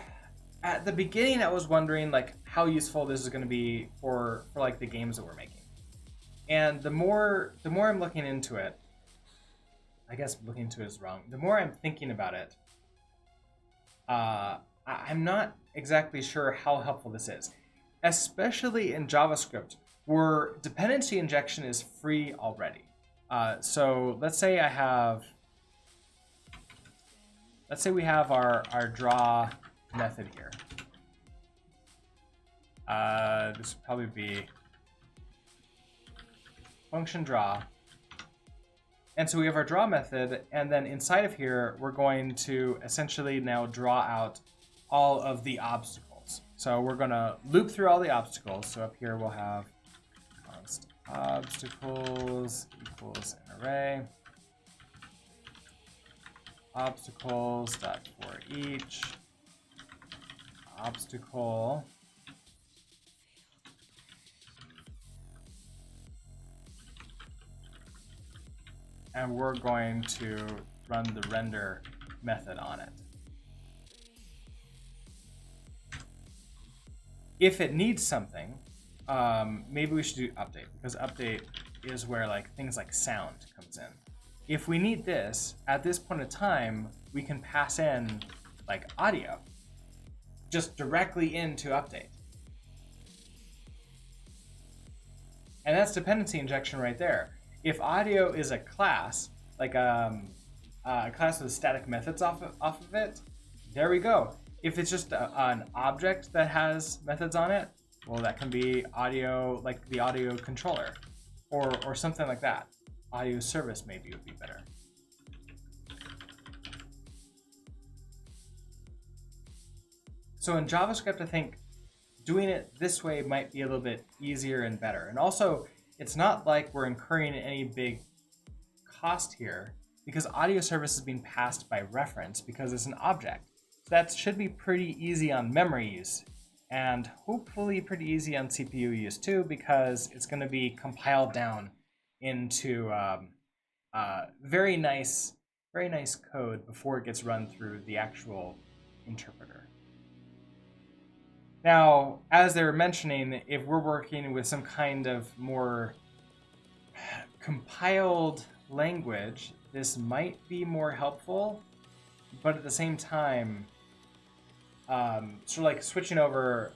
at the beginning, I was wondering like how useful this is going to be for like the games that we're making. And the more I'm looking into it, I guess looking into it is wrong. The more I'm thinking about it, I'm not exactly sure how helpful this is, especially in JavaScript, where dependency injection is free already. So let's say we have our draw method here. This would probably be function draw. And so we have our draw method, and then inside of here, we're going to essentially now draw out all of the obstacles. So we're going to loop through all the obstacles. So up here we'll have const obstacles equals an array. Obstacles dot for each obstacle and we're going to run the render method on it. If it needs something, maybe we should do update, because update is where like things like sound comes in. If we need this, at this point in time, we can pass in like audio just directly into update. And that's dependency injection right there. If audio is a class, like a class with static methods off of it, there we go. If it's just an object that has methods on it, well, that can be audio, like the audio controller, or something like that. Audio service maybe would be better. So in JavaScript, I think doing it this way might be a little bit easier and better. And also, it's not like we're incurring any big cost here, because audio service is being passed by reference because it's an object. So that should be pretty easy on memory use, and hopefully pretty easy on CPU use too, because it's going to be compiled down into very nice code before it gets run through the actual interpreter. Now, as they were mentioning, if we're working with some kind of more compiled language, this might be more helpful, but at the same time, sort of like switching over,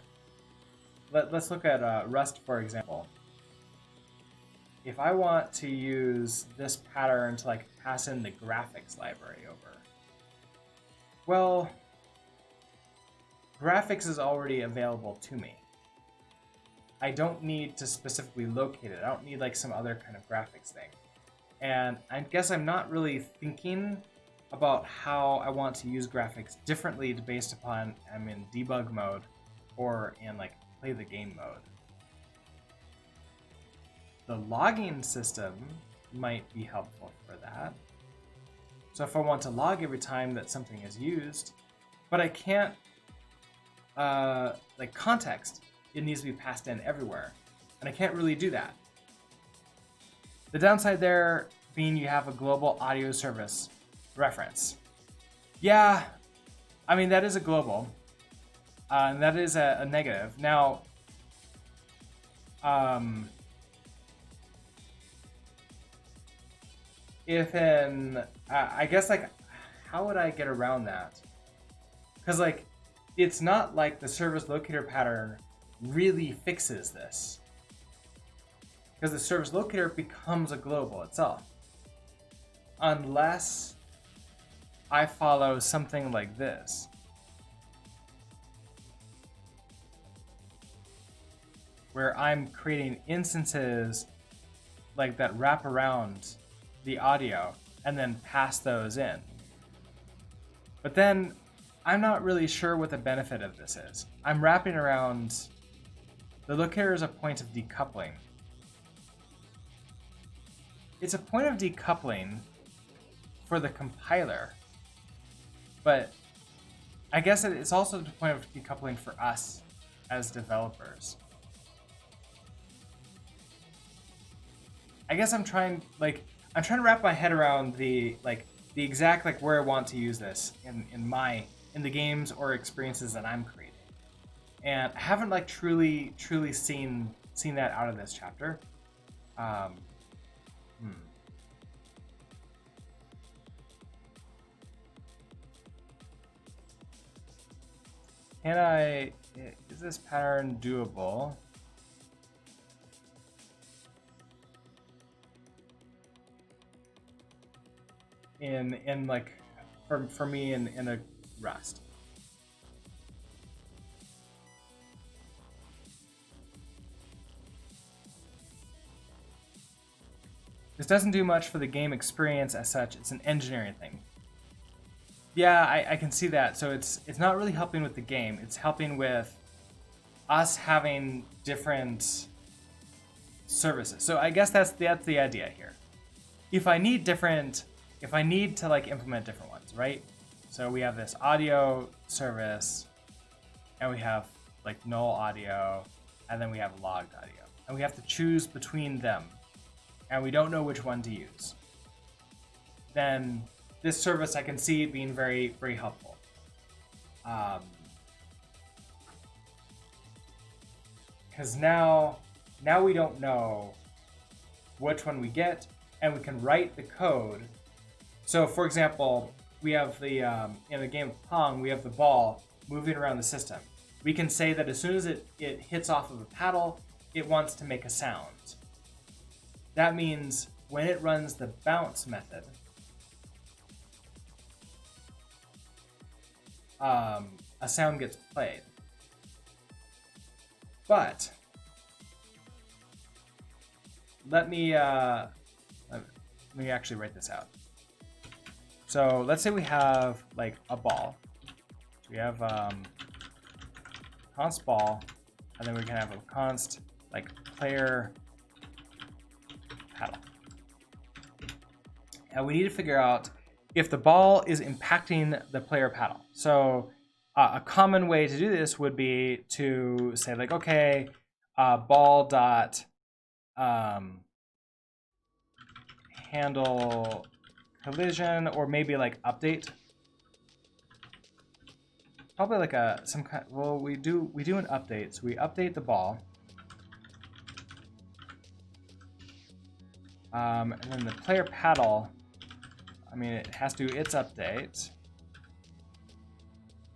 let's look at Rust, for example. If I want to use this pattern to like pass in the graphics library over, well, graphics is already available to me. I don't need to specifically locate it. I don't need like some other kind of graphics thing. And I guess I'm not really thinking about how I want to use graphics differently based upon I'm in debug mode or in like play the game mode. The logging system might be helpful for that. So if I want to log every time that something is used, but I can't, like context, it needs to be passed in everywhere, and I can't really do that. The downside there being you have a global audio service reference. Yeah, I mean, that is a global, and that is a negative. Now, if I guess like, how would I get around that? Because like, it's not like the Service Locator pattern really fixes this, because the Service Locator becomes a global itself, unless I follow something like this. Where I'm creating instances like that wrap around the audio and then pass those in. But then I'm not really sure what the benefit of this is. I'm wrapping around, the locator is a point of decoupling. It's a point of decoupling for the compiler, but I guess it's also the point of decoupling for us as developers. I guess I'm trying to wrap my head around the exact like where I want to use this in the games or experiences that I'm creating. And I haven't like truly seen that out of this chapter. Is this pattern doable? In like, for me in a Rust. This doesn't do much for the game experience as such. It's an engineering thing. Yeah, I can see that. So it's not really helping with the game. It's helping with us having different services. So I guess that's the idea here. If I need to like implement different ones, right? So we have this audio service, and we have like null audio, and then we have logged audio, and we have to choose between them, and we don't know which one to use. then this service I can see being very, very helpful. Because now we don't know which one we get, and we can write the code. So for example, we have the, in a game of Pong, we have the ball moving around the system. We can say that as soon as it hits off of a paddle, it wants to make a sound. That means when it runs the bounce method, a sound gets played. But let me actually write this out. So let's say we have like a ball. We have const ball, and then we can have a const like player paddle. And we need to figure out if the ball is impacting the player paddle. So a common way to do this would be to say like, okay, ball dot handle collision, or maybe like update. Probably like some kind. Well, we do an update. So we update the ball, and then the player paddle. I mean, it has to do its update.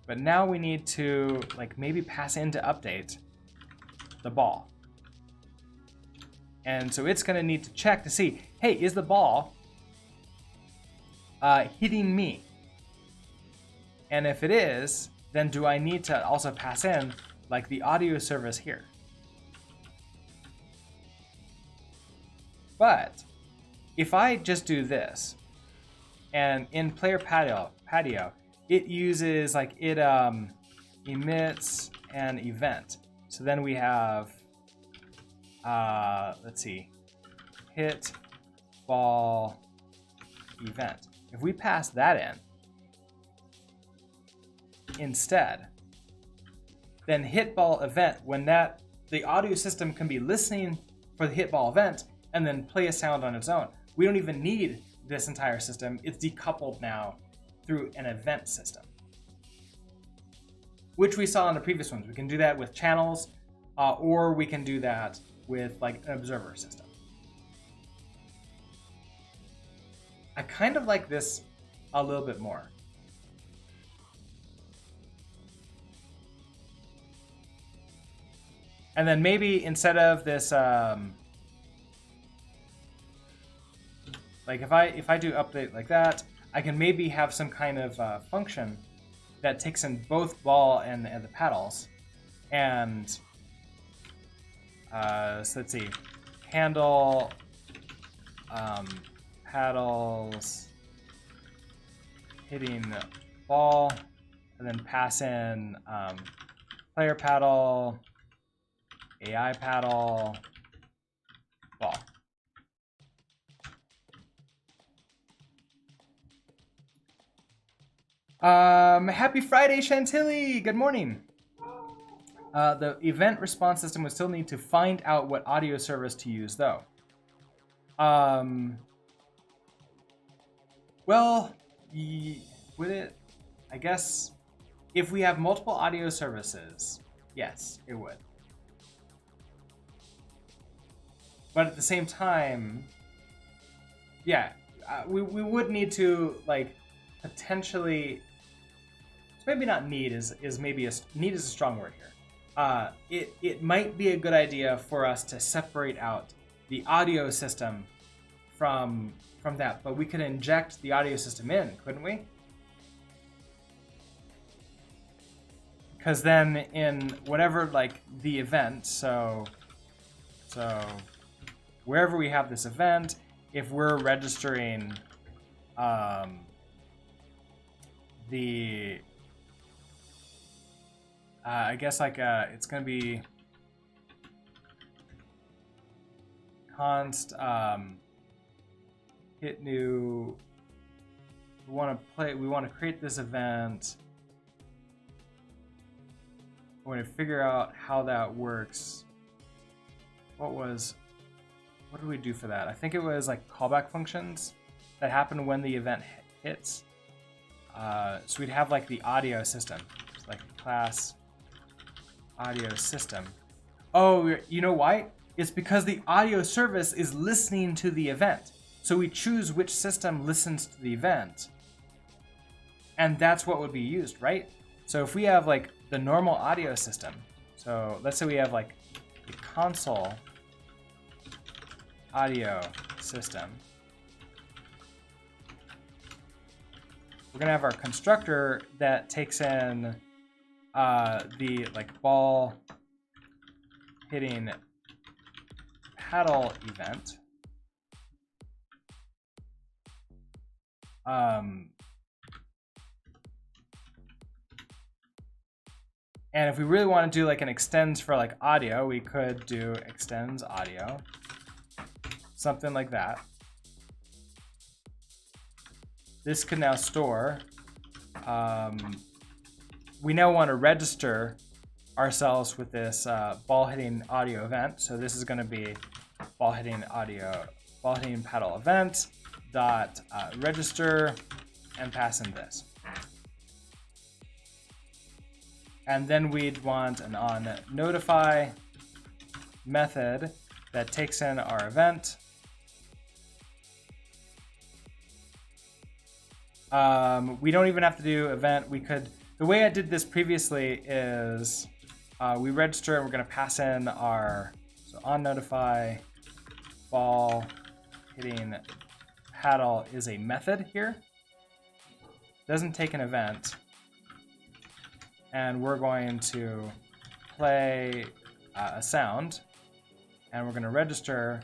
But now we need to like maybe pass into update the ball. And so it's gonna need to check to see, hey, is the ball hitting me? And if it is, then do I need to also pass in like the audio service here? But if I just do this, and in player patio, it uses like it emits an event. So then we have, let's see, hit ball event. If we pass that in instead, then hit ball event, when the audio system can be listening for the hit ball event and then play a sound on its own. We don't even need this entire system. It's decoupled now through an event system, which we saw in the previous ones. We can do that with channels, or we can do that with like an observer system. I kind of like this a little bit more. And then maybe instead of this, like if I do update like that, I can maybe have some kind of function that takes in both ball and the paddles. And so let's see, handle paddles hitting ball, and then pass in player paddle, AI paddle, ball. Happy Friday, Chantilly! Good morning. The event response system would still need to find out what audio service to use, though. Well, would it? I guess if we have multiple audio services, yes, it would. But at the same time, yeah, we would need to like potentially. Maybe not need is maybe need is a strong word here. It might be a good idea for us to separate out the audio system from that, but we could inject the audio system in, couldn't we? Because then in whatever like the event, so wherever we have this event, if we're registering the I guess like it's gonna be const hit new. We want to create this event. We're going to figure out how that works. What did we do for that? I think it was like callback functions. that happen when the event hits. So we'd have like the audio system, like class audio system. Oh, you know why? It's because the audio service is listening to the event. So we choose which system listens to the event. And that's what would be used, right? So if we have like the normal audio system, so let's say we have like the console audio system. We're gonna have our constructor that takes in the like ball hitting paddle event. And if we really want to do like an extends for like audio, we could do extends audio, something like that. This could now store. We now want to register ourselves with this ball hitting audio event. So this is going to be ball hitting paddle event dot register and pass in this. And then we'd want an on notify method that takes in our event. We don't even have to do event. We could, the way I did this previously is we register and we're going to pass in our, so on notify ball hitting paddle is a method here. Doesn't take an event. And we're going to play a sound, and we're going to register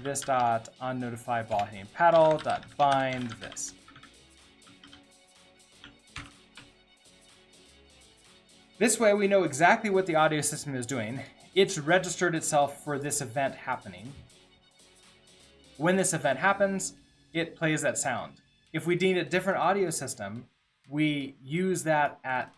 this dot on notify ball hitting paddle dot bind this. This way we know exactly what the audio system is doing. It's registered itself for this event happening. When this event happens, it plays that sound. If we need a different audio system, we use that at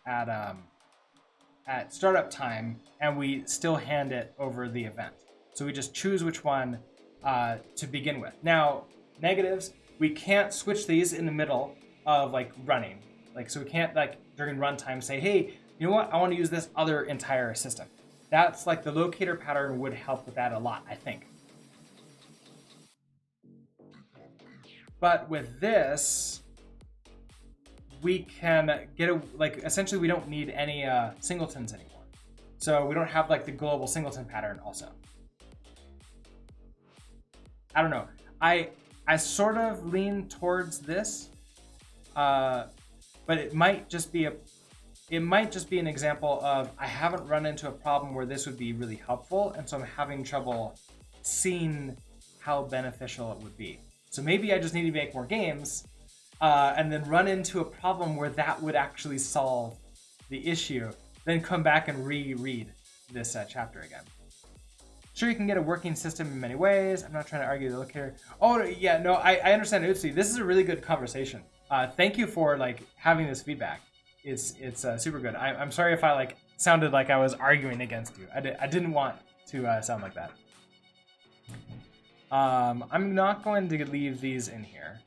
startup time, and we still hand it over the event. So we just choose which one to begin with. Now, negatives, we can't switch these in the middle of like running. Like, so we can't like during runtime say, hey, you know what? I want to use this other entire system. That's like the locator pattern would help with that a lot, I think. But with this, we can get like essentially we don't need any singletons anymore. So we don't have like the global singleton pattern also. I don't know. I sort of lean towards this, but it might just be an example of I haven't run into a problem where this would be really helpful, and so I'm having trouble seeing how beneficial it would be. So maybe I just need to make more games and then run into a problem where that would actually solve the issue, then come back and reread this chapter again. Sure, you can get a working system in many ways. I'm not trying to argue the locator. Oh, yeah, no, I understand. Oopsie, this is a really good conversation. Thank you for like having this feedback. It's super good. I'm sorry if I like sounded like I was arguing against you. I didn't want to sound like that. I'm not going to leave these in here.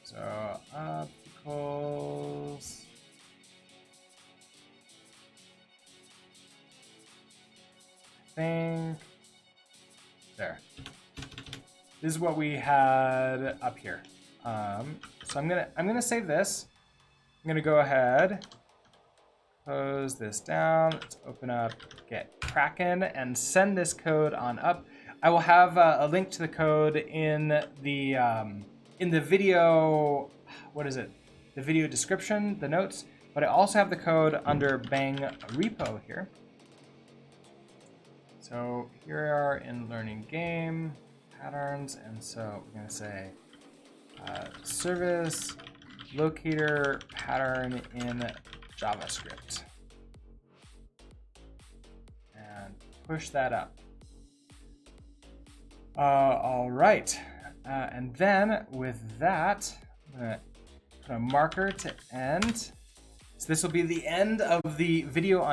So obstacles. I think there. This is what we had up here. So I'm gonna save this. I'm gonna go ahead, close this down. Let's open up Get Kraken and send this code on up. I will have a link to the code in the video. What is it? The video description, the notes. But I also have the code under Bang repo here. So here we are in learning game patterns, and so we're gonna say Service Locator Pattern in JavaScript, and push that up. All right, and then with that, I'm gonna put a marker to end. So this will be the end of the video on